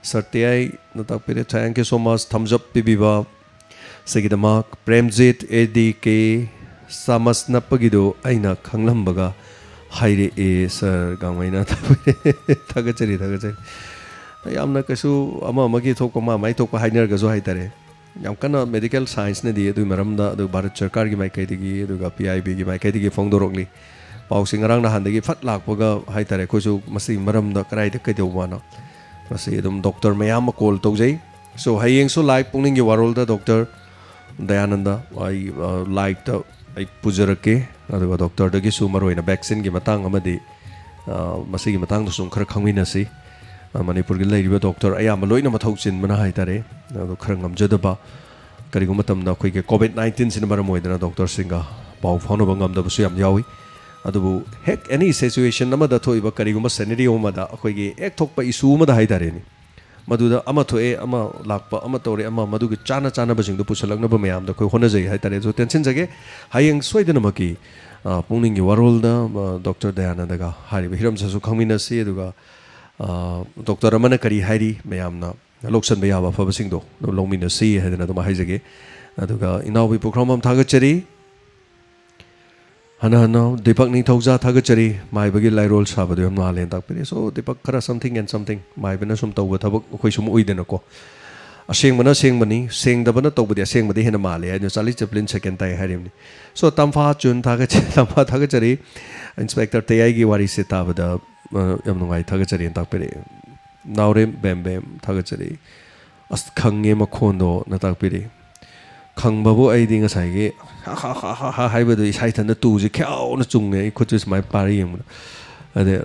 Satyai na tapire. Thank you so much. Thumbs up pibiba Sagidamak Premjit ADK Samas Napagido Aina Kanglambaga Haire E Sir Gangmaina Tagachari Yamna Kasu Ama Magi Tokoma, my Toka Hainer Gazo Haitare. ꯌꯥꯝ ꯀꯟꯅ medical ꯁꯥꯏꯟꯁꯅꯗꯤ ꯑꯗꯨꯒꯤ ꯃꯔꯝꯗ ꯑꯗꯨ ꯚꯥꯔꯠ ꯁꯔꯀꯥꯔꯒꯤ ꯃꯥꯏꯀꯩꯗꯒꯤ ꯑꯗꯨꯒ PIBꯒꯤ ꯃꯥꯏꯀꯩꯗꯒꯤ ꯐꯣꯡꯗꯣꯔꯛꯂꯤ ꯄꯥꯎꯁꯤ ꯉꯔꯥꯡ ꯅꯍꯥꯟꯗꯒꯤ ꯐꯠ ꯂꯥꯛꯄꯒ ꯍꯥꯏꯇꯥꯔꯦ ꯑꯩꯈꯣꯏꯁꯨ ꯃꯁꯤꯒꯤ ꯃꯔꯝꯗ ꯀꯗꯥꯏꯗ ꯀꯩꯗꯧꯕꯅꯣ ꯃꯁꯤ ꯑꯗꯨꯝ ꯗꯣꯛꯇꯔ ꯃꯌꯥꯝ ꯑꯃ ꯀꯣꯜ ꯇꯧꯖꯩ ꯁꯣ ꯍꯌꯦꯡꯁꯨ ꯂꯥꯏꯚ ꯄꯨꯛꯅꯤꯡꯒꯤ ꯋꯥꯔꯣꯜꯗ ꯗꯣꯛꯇꯔ ꯗꯌꯥꯅꯟꯗ ꯑꯩ ꯂꯥꯏꯚꯇ ꯑꯩ ꯄꯨꯖꯔꯛꯀꯦ ꯑꯗꯨꯒ ꯗꯣꯛꯇꯔꯗꯒꯤꯁꯨ ꯃꯔꯨꯑꯣꯏꯅ ꯚꯦꯛꯁꯤꯟꯒꯤ ꯃꯇꯥꯡ ꯑꯃꯗꯤ ꯃꯁꯤꯒꯤ ꯃꯇꯥꯡꯗꯁꯨ ꯈꯔ ꯈꯪꯃꯤꯟꯅꯁꯤ ꯃꯅꯤꯄꯨꯔꯒꯤ ꯂꯩꯔꯤꯕ ꯗꯣꯛꯇꯔ ꯑꯌꯥꯝꯕ ꯂꯣꯏꯅ ꯃꯊꯧ ꯆꯤꯟꯕꯅ ꯍꯥꯏꯇꯥꯔꯦ ꯑꯗꯨ ꯈꯔ ꯉꯝꯖꯗꯕ ꯀꯔꯤꯒꯨꯝꯕ ꯃꯇꯝꯗ ꯑꯩꯈꯣꯏꯒꯤ COVID-19ꯁꯤꯅ ꯃꯔꯝ ꯑꯣꯏꯗꯅ ꯗꯣꯛꯇꯔꯁꯤꯡꯒ ꯄꯥꯎ ꯐꯥꯎꯅꯕ ꯉꯝꯗꯕꯁꯨ ꯌꯥꯝ ꯌꯥꯎꯏ ꯑꯗꯨꯕꯨ ꯍꯦꯛ ꯑꯦꯅꯤ ꯁꯤꯆꯨꯋꯦꯁꯟ ꯑꯃꯗ ꯊꯣꯛꯏꯕ ꯀꯔꯤꯒꯨꯝꯕ ꯁꯦꯅꯦꯔꯤꯑꯣ ꯑꯃꯗ ꯑꯩꯈꯣꯏꯒꯤ ꯍꯦꯛ ꯊꯣꯛꯄ ꯏꯁꯨ ꯑꯃꯗ ꯍꯥꯏꯇꯥꯔꯦꯅꯦ ꯃꯗꯨꯗ ꯑꯃ ꯊꯣꯛꯑꯦ ꯑꯃ ꯂꯥꯛꯄ ꯑꯃ ꯇꯧꯔꯦ ꯑꯃ ꯃꯗꯨꯒꯤ ꯆꯥꯅꯕꯁꯤꯡꯗꯣ ꯄꯨꯁꯜꯂꯛꯅꯕ ꯃꯌꯥꯝꯗ ꯑꯩꯈꯣꯏ ꯍꯣꯠꯅꯖꯩ ꯍꯥꯏꯇꯥꯔꯦ ꯑꯗꯨ ꯇꯦꯟꯁꯤꯟꯖꯒꯦ ꯍꯌꯦꯡ ꯁꯣꯏꯗꯅꯃꯛꯀꯤ ꯄꯨꯛꯅꯤꯡꯒꯤ ꯋꯥꯔꯣꯜꯗ ꯗꯣꯛꯇꯔ ꯗꯌꯥꯅꯟꯗꯒ ꯍꯥꯏꯔꯤꯕ ꯍꯤꯔꯝꯁꯤꯁꯨ ꯈꯪꯃꯤꯟꯅꯁꯤ ꯑꯗꯨꯒ ꯗꯣꯛꯇꯔ ꯑꯃꯅ ꯀꯔꯤ ꯍꯥꯏꯔꯤ ꯃꯌꯥꯝꯅ ꯂꯧꯁꯟꯕ ꯌꯥꯕ ꯑꯐꯕꯁꯤꯡꯗꯣ ꯑꯗꯨꯝ ꯂꯧꯃꯤꯟꯅꯁꯤ ꯍꯥꯏꯗꯅ ꯑꯗꯨꯝ ꯍꯥꯏꯖꯒꯦ ꯑꯗꯨꯒ ꯏꯅꯥꯎꯕꯤ ꯄꯨꯈ꯭ꯔꯣꯝꯕꯝ ꯊꯥꯒꯠꯆꯔꯤ ꯍꯟꯅ ꯗꯤꯄꯛ ꯅꯤꯡꯊꯧꯖꯥ ꯊꯥꯒꯠꯆꯔꯤ ꯃꯥꯏꯕꯒꯤ ꯂꯥꯏꯔꯣꯜ ꯁꯥꯕꯗꯣ ꯌꯥꯝ ꯃꯥꯜꯂꯦꯅ ꯇꯥꯛꯄꯤꯔꯤ ꯁꯣ ꯗꯤꯄꯛ ꯈꯔ ꯁꯝꯊꯤꯡ ꯑꯦꯟ ꯁꯝꯊꯤꯡ ꯃꯥꯏꯕꯅ ꯁꯨꯝ ꯇꯧꯕ ꯊꯕꯛ ꯑꯩꯈꯣই ꯁꯨꯝ ꯑꯣꯏꯗꯅꯀꯣ ꯑꯁꯦꯡꯕꯅ ꯑꯁꯦꯡꯕꯅꯤ ꯁꯦꯡꯗꯕꯅ ꯇꯧꯕꯗꯤ ꯑꯁꯦꯡꯕꯗꯤ ꯍꯦꯟꯅ ꯃꯥꯜꯂꯦ ꯍꯥꯏꯗꯅ ꯆꯥꯔꯂꯤ ꯆꯦꯄ꯭ꯂꯤꯟ ꯁꯦꯀꯦꯟ ꯇꯥꯏ ꯍꯥꯏꯔꯤꯕꯅꯤ ꯁꯣ ꯇꯝꯐꯥ ꯆꯨꯟ ꯊꯥꯒꯠꯆꯔꯤ ꯏꯟꯁꯄꯦꯛꯇꯔ ꯇꯦꯌꯥꯏꯒꯤ ꯋꯥꯔꯤꯁꯦ ꯇꯥꯕꯗ ꯌꯥꯝ ꯅꯨꯡꯉꯥꯏ ꯊꯥꯒꯠꯆꯔꯤꯅ ꯇꯥꯛꯄꯤꯔꯛꯏ ꯅꯥꯎꯔꯦꯝ ꯕꯦꯝ ꯊꯥꯒꯠꯆꯔꯤ ꯑꯁ ꯈꯪꯉꯦ ꯃꯈꯣꯟꯗꯣ ꯅ ꯇꯥꯛꯄꯤꯔꯤ ꯈꯪꯕꯕꯨ ꯑꯩꯗꯤ ꯉꯁꯥꯏꯒꯤ ꯍꯥꯏꯕꯗꯨ ꯏꯁꯥ ꯏꯊꯟꯇ ꯇꯨꯁꯦ ꯈ꯭याꯎꯅ ꯆꯨꯡꯉꯦ ꯑꯩ ꯈꯨꯠꯁꯦ ꯁꯨꯃꯥꯏꯅ ꯄꯥꯔ ꯌꯦꯡꯕꯗ ꯑꯗꯩ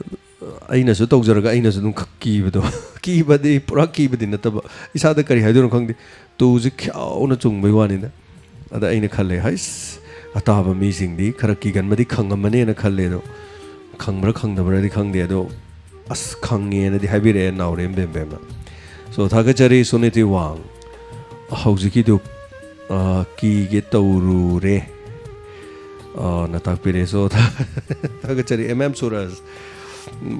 ꯑꯩꯅꯁꯨ ꯇꯧꯖꯔꯒ ꯑꯩꯅꯁꯨ ꯑꯗꯨꯝ ꯀꯤꯕꯗꯣ ꯀꯤꯕꯗꯤ ꯄꯨꯔꯥ ꯀꯤꯕꯗꯤ ꯅꯠꯇꯕ ꯏꯁꯥꯗ ꯀꯔꯤ ꯍꯥꯏꯗꯣꯏꯅꯣ ꯈꯪꯗꯦ ꯇꯨꯁꯦ ꯈ꯭याꯎꯅ ꯆꯨꯡꯕꯩ ꯋꯥꯅꯤꯗ ꯑꯗ ꯑꯩꯅ ꯈꯜꯂꯦ ꯍꯩꯁ ꯑꯇꯥꯕ ꯃꯤꯁꯤꯡꯗꯤ ꯈꯔ ꯀꯤꯒꯟꯕꯗꯤ ꯈꯪꯉꯝꯃꯅꯦꯅ ꯈꯜꯂꯦ ꯑꯗꯣ ꯈꯪꯕ꯭ꯔꯥ ꯈꯪꯗꯕ꯭ꯔꯥꯗꯤ ꯈꯪꯗꯦ ꯑꯗꯣ ꯑꯁ ꯈꯪꯉꯦꯅꯗꯤ ꯍꯥꯏꯕꯤꯔꯛꯑꯦ ꯅꯥꯎꯔꯦꯝ ꯕꯦꯝꯕꯦꯝꯅ ꯁꯣ ꯊꯥꯒꯠꯆꯔꯤ ꯁꯨꯅꯤꯇꯤ ꯋꯥꯡ ꯍꯧꯖꯤꯛꯀꯤꯗꯨ ꯀꯤꯒꯦ ꯇꯧꯔꯨꯔꯦ ꯅ ꯇꯥꯛꯄꯤꯔꯦ ꯁꯣ ꯊꯥꯒꯠꯆꯔꯤ ꯁꯨꯔꯖ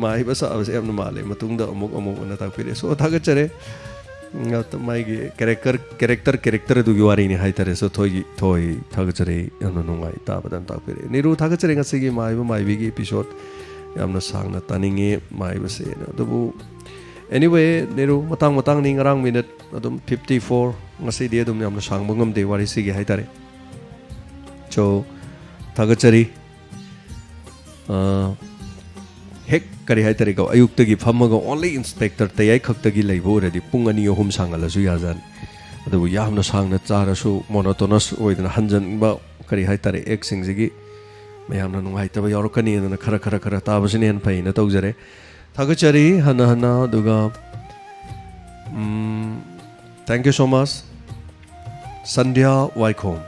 ꯃꯥꯏꯕ ꯁꯥꯕꯁꯦ ꯌꯥꯝꯅ ꯃꯥꯜꯂꯦ ꯃꯇꯨꯡꯗ ꯑꯃꯨꯛ ꯊꯥꯛꯄꯤꯔꯦ ꯁꯣ ꯊꯥꯒꯠꯆꯔꯦ ꯃꯥꯒꯤ ꯀꯦꯔꯦꯛꯇꯔ ꯑꯗꯨꯒꯤ ꯋꯥꯔꯤꯅꯤ ꯍꯥꯏꯇꯥꯔꯦ ꯁꯣ ꯊꯣꯏ ꯊꯥꯒꯠꯆꯔꯦ ꯌꯥꯝꯅ ꯅꯨꯡꯉꯥꯏ ꯇꯥꯕꯗ ꯇꯥꯛꯄꯤꯔꯦ ꯅꯤꯔꯨ ꯊꯥꯒꯠꯆꯔꯦ ꯉꯁꯤꯒꯤ ꯃꯥꯏꯕ ꯃꯥꯏꯕꯤꯒꯤ ꯏꯄꯤꯁꯣꯗ ꯌꯥꯝꯅ ꯁꯥꯡꯅ ꯇꯥꯅꯤꯡꯉꯦ ꯃꯥꯏꯕꯁꯦ ꯑꯗꯨꯕꯨ anyway ꯅꯤꯔꯨ ꯃꯇꯥꯡꯅꯤ ꯉꯔꯥꯡ ꯃꯤꯅꯠ ꯑꯗꯨꯝ 54 ꯉꯁꯤꯗꯤ ꯑꯗꯨꯝ ꯌꯥꯝꯅ ꯁꯥꯡꯕ ꯉꯝꯗꯦ ꯋꯥꯔꯤꯁꯤꯒꯤ ꯍꯥꯏꯇꯥꯔꯦ ꯁꯣ ꯊꯥꯒꯠꯆꯔꯤ ꯍꯦꯛ ꯀꯔꯤ ꯍꯥꯏꯇꯥꯔꯦꯀꯣ ꯑꯌꯨꯛꯇꯒꯤ ꯐꯝꯃꯒ ꯑꯣꯟꯂꯤ ꯏꯟꯁꯄꯦꯛꯇꯔ ꯇꯌꯥꯏ ꯈꯛꯇꯒꯤ ꯂꯩꯕ ꯑꯣꯏꯔꯗꯤ ꯄꯨꯡ 2-3 ꯁꯥꯡꯍꯜꯂꯁꯨ ꯌꯥꯖꯥꯅꯤ ꯑꯗꯨꯕꯨ ꯌꯥꯝꯅ ꯁꯥꯡꯅ ꯆꯥꯔꯁꯨ ꯃꯣꯅꯣꯇꯣꯅꯁ ꯑꯣꯏꯗꯅ ꯍꯟꯖꯟꯕ ꯀꯔꯤ ꯍꯥꯏꯇꯥꯔꯦ ꯑꯦꯛꯁꯤꯡꯁꯤꯒꯤ ꯃꯌꯥꯝꯅ ꯅꯨꯡꯉꯥꯏꯇꯕ ꯌꯥꯎꯔꯛꯀꯅꯤ ꯑꯗꯨꯅ ꯈꯔ ꯇꯥꯕꯁꯤꯅ ꯍꯦꯟꯅ ꯐꯩꯅ ꯇꯧꯖꯔꯦ ꯊꯥꯒꯠꯆꯔꯤ ꯍꯟꯅ ꯑꯗꯨꯒ ꯊꯦꯡꯛ ꯌꯨ ꯁꯣ ꯃꯆ ꯁꯟꯙ꯭ꯌꯥ ꯋꯥꯏꯈꯣꯝ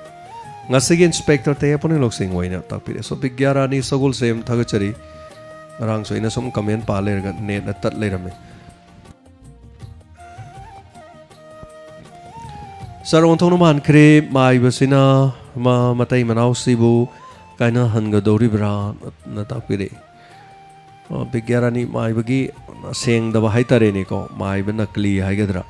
ngasi inspector te puni loksing waina takpire so bigyarani sagul sem thagachari rang so ina som comment pa lerga net na tat lerame sar on thonu man kre mai basina ma matai manau sibu kaina hanga dori bra na takpire bigyarani mai bagi seng da hai tare ni ko mai ba nakli hai gadra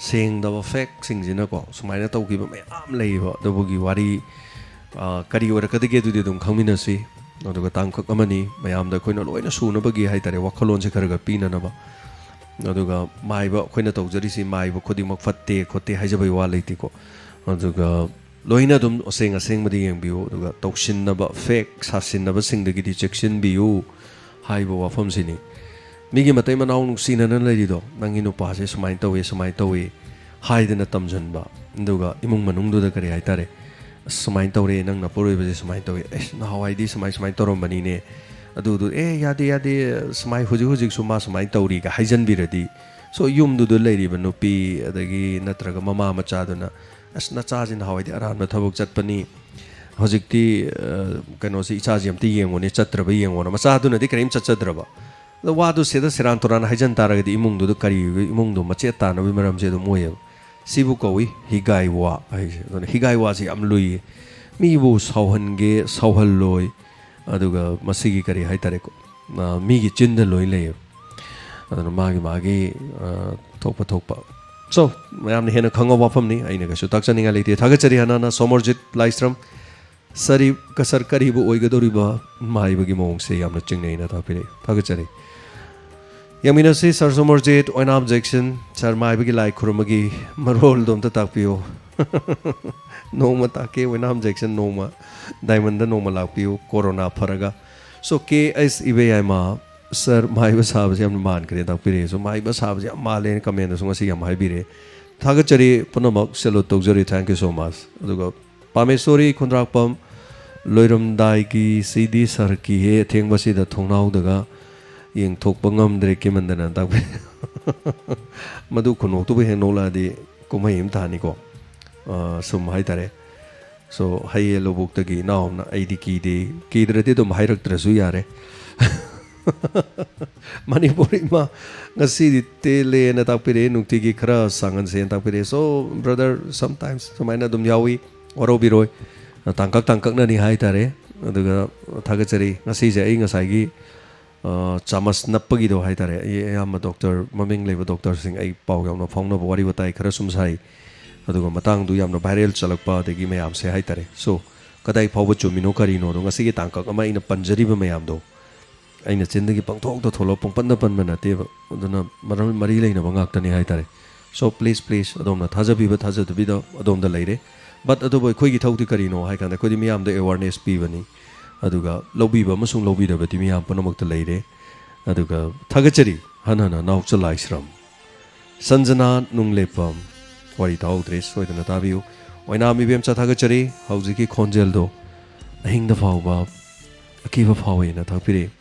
seng da fake sing jina ko sumaina tauki ba mayam leiba dobugi wari kari orakadage du dum khangminasi aduga tangkhak amani mayamda khoina loina sunabagi hai tare wakhalon se kharaga pina naba aduga maiba khoina tawjari si maiba khodimak fatte khotte haijabai wa leiti ko aduga loina dum aseng madi yengbiu aduga tawsin naba fake sasin naba singdagi di checksin biu haiba wafam sini migi matai manau nungsina nan leirido nangi nupa se sumai tawe haidena tamjanba aduga imung manungdu da kari hai tare sumai tawre nang na poroi base sumai tawe na hawai di sumai toromani ne adu yade sumai huji suma sumai tawri ga haijan biradi so yum du leiri ba nupi adagi natraga mama macha duna na cha jin hawai di aran na thabuk chatpani hojikti kano si icha jam ti yengone chatra ba yengona macha duna di karim chachadraba the wadu seda siran toran haijan taraga di imung du kari imung du mache ta na bimaram se du moye sibu kawi higaiwa higaiwa si am lui mi bu sauhange sauhalloi aduga masigi kari haitare ko mi gi chinda loi le aduna magi thokpa so mayam ne hena khanga wafam ni aina ga su takchani ga leite thagachari hanana somorjit laistram sari kasar kari bu oigadori ba mai bagi mong se yamna chingnei na thapire thagachari ꯌꯥꯃꯤꯅꯁꯤ sir Somorjit Oinam Jackson sir ꯃꯥꯏꯕꯒꯤ ꯂꯥꯏ ꯈꯨꯔꯨꯝꯕꯒꯤ ꯃꯔꯣꯜꯗꯣ ꯑꯝꯇ ꯇꯥꯛꯄꯤꯌꯨ ꯅꯣꯡꯃ ꯇꯥꯛꯀꯦ ꯑꯣꯏꯅꯥꯝ Jackson ꯅꯣꯡꯃ diamond ꯅꯣꯡꯃ ꯂꯥꯛꯄꯤꯌꯨ ꯀꯣꯔꯣꯅꯥ ꯐꯔꯒ ꯁꯣ ꯀꯦ ꯑꯩꯁ ꯏꯕ ꯌꯥꯏꯃ ꯁꯔ ꯃꯥꯏꯕ ꯁꯥꯕꯁꯦ ꯌꯥꯝꯅ ꯃꯥꯟꯈ꯭ꯔꯦ ꯇꯥꯛꯄꯤꯔꯛꯑꯦ ꯁꯣ ꯃꯥꯏꯕ ꯁꯥꯕꯁꯦ ꯌꯥꯝ ꯃꯥꯜꯂꯦꯅ ꯀꯃꯦꯟꯗꯁꯨ ꯉꯁꯤ ꯌꯥꯝ ꯍꯥꯏꯕꯤꯔꯦ ꯊꯥꯒꯠꯆꯔꯤ ꯄꯨꯝꯅꯃꯛ ꯁꯦꯂꯨꯠ ꯇꯧꯖꯔꯤ ꯊꯦꯡꯛ ꯌꯨ ꯁꯣ ꯃꯆ ꯑꯗꯨꯒ ꯄꯥꯃꯦꯁꯣꯔꯤ ꯈꯨꯟꯗ꯭ꯔꯥꯛꯄꯝ ꯂꯣꯏꯔꯝꯗꯥꯏꯒꯤ ꯁꯤꯗꯤ ꯁꯔ ꯀꯤꯍꯦ ꯑꯊꯦꯡꯕꯁꯤꯗ ꯊꯣꯡꯅꯥꯎꯗꯒ ꯌꯦꯡꯊꯣꯛꯄ ꯉꯝꯗ꯭ꯔꯦ ꯀꯤꯃꯟꯗꯅ ꯇꯥꯛꯄꯤ ꯃꯗꯨ ꯈꯨꯅꯣꯛꯇꯨꯕꯨ ꯍꯦꯛ ꯅꯣꯛꯂꯛꯑꯗꯤ ꯀꯨꯝꯍꯩ ꯑꯃ ꯊꯥꯅꯤꯀꯣ ꯁꯨꯝ ꯍꯥꯏꯇꯥꯔꯦ ꯁꯣ ꯍꯩꯌꯦ ꯂꯧꯕꯨꯛꯇꯒꯤ ꯏꯅꯥꯎꯅ ꯑꯩꯗꯤ ꯀꯤꯗ꯭ꯔꯗꯤ ꯑꯗꯨꯝ ꯍꯥꯏꯔꯛꯇ꯭ꯔꯁꯨ ꯌꯥꯔꯦ ꯃꯅꯤꯄꯨꯔꯤ ꯏꯃꯥ ꯉꯁꯤꯗꯤ ꯇꯦꯜꯂꯦꯅ ꯇꯥꯛꯄꯤꯔꯛꯑꯦ ꯅꯨꯡꯇꯤꯒꯤ ꯈꯔ ꯁꯥꯡꯍꯟꯁꯦꯅ ꯇꯥꯛꯄꯤꯔꯛꯑꯦ ꯁꯣ ꯕ꯭ꯔꯗꯔ ꯁꯝꯇꯥꯏꯝꯁ ꯁꯨꯃꯥꯏꯅ ꯑꯗꯨꯝ ꯌꯥꯎꯏ ꯋꯥꯔꯧꯕꯤꯔꯣꯏ ꯇꯥꯡꯀꯛꯅꯅꯤ ꯍꯥꯏꯇꯥꯔꯦ ꯑꯗꯨꯒ ꯊꯥꯒꯠꯆꯔꯤ ꯉꯁꯤꯁꯦ ꯑꯩ ꯉꯁꯥꯏꯒꯤ ꯆꯥꯃꯁ ꯅꯞꯄꯒꯤꯗꯣ ꯍꯥꯏꯇꯥꯔꯦ ꯑꯩ ꯑꯌꯥꯝꯕ ꯗꯣꯛꯇꯔ ꯃꯃꯤꯡ ꯂꯩꯕ ꯗꯣꯛꯇꯔꯁꯤꯡ ꯑꯩ ꯄꯥꯎ ꯌꯥꯝꯅ ꯐꯥꯎꯅꯕ ꯋꯥꯔꯤ ꯋꯥꯇꯥꯏ ꯈꯔ ꯁꯨꯝ ꯁꯥꯏ ꯑꯗꯨꯒ ꯃꯇꯥꯡꯗꯨ ꯌꯥꯝꯅ ꯚꯥꯏꯔꯦꯜ ꯆꯠꯂꯛꯄ ꯑꯗꯒꯤ ꯃꯌꯥꯝꯁꯦ ꯍꯥꯏꯇꯥꯔꯦ ꯁꯣ ꯀꯗꯥꯏ ꯐꯥꯎꯕ ꯆꯨꯝꯃꯤꯅꯣ ꯀꯔꯤꯅꯣꯗꯣ ꯉꯁꯤꯒꯤ ꯇꯥꯡꯀꯛ ꯑꯃ ꯑꯩꯅ ꯄꯟꯖꯔꯤꯕ ꯃꯌꯥꯝꯗꯣ ꯑꯩꯅ ꯆꯤꯟꯗꯒꯤ ꯄꯪꯊꯣꯛꯇ ꯊꯣꯛꯂꯛ ꯄꯪꯄꯟꯗ ꯄꯟꯕ ꯅꯠꯇꯦꯕ ꯑꯗꯨꯅ ꯃꯔꯤ ꯂꯩꯅꯕ ꯉꯥꯛꯇꯅꯤ ꯍꯥꯏꯇꯥꯔꯦ ꯁꯣ ꯄ꯭ꯂꯤꯖ ꯑꯗꯣꯝꯅ ꯊꯥꯖꯕꯤꯕ ꯊꯥꯖꯗꯕꯤꯗ ꯑꯗꯣꯝꯗ ꯂꯩꯔꯦ ꯕꯠ ꯑꯗꯨꯕꯨ ꯑꯩꯈꯣꯏꯒꯤ ꯊꯧꯗꯤ ꯀꯔꯤꯅೋ ꯍꯥꯏ ꯀꯥꯟꯗ ꯑꯩꯈꯣꯏꯗꯤ ꯃꯤꯌꯥꯝꯗ ꯑꯦꯋꯥꯔꯅꯦꯁ ꯄꯤꯕꯅꯤ ꯑꯗꯨꯒ ꯂꯧꯕꯤꯕ ꯑꯃꯁꯨꯡ ꯂꯧꯕꯤꯗꯕꯗꯤ ꯃꯤꯌꯥꯝ ꯄꯨꯝꯅꯃꯛꯇ ꯂꯩꯔꯦ ꯑꯗꯨꯒ ꯊꯥꯒꯠꯆꯔꯤ ꯍꯟꯅ ꯅꯥꯎꯆ ꯂꯥꯏꯁ꯭ꯔꯝ ꯁꯟꯖꯅꯥ ꯅꯨꯡꯂꯦꯄꯝ ꯋꯥꯔꯤ ꯇꯥꯍꯧꯗ꯭ꯔꯦ ꯁꯣꯏꯗꯅ ꯇꯥꯕꯤꯌꯨ ꯑꯣꯏꯅꯥꯝ ꯏꯕꯦꯝꯆꯥ ꯊꯥꯒꯠꯆꯔꯤ ꯍꯧꯖꯤꯛꯀꯤ ꯈꯣꯟꯖꯦꯜꯗꯣ ꯑꯍꯤꯡꯗ ꯐꯥꯎꯕ ꯑꯀꯤꯕ ꯐꯥꯎꯋꯦꯅ ꯇꯥꯛꯄꯤꯔꯛꯏ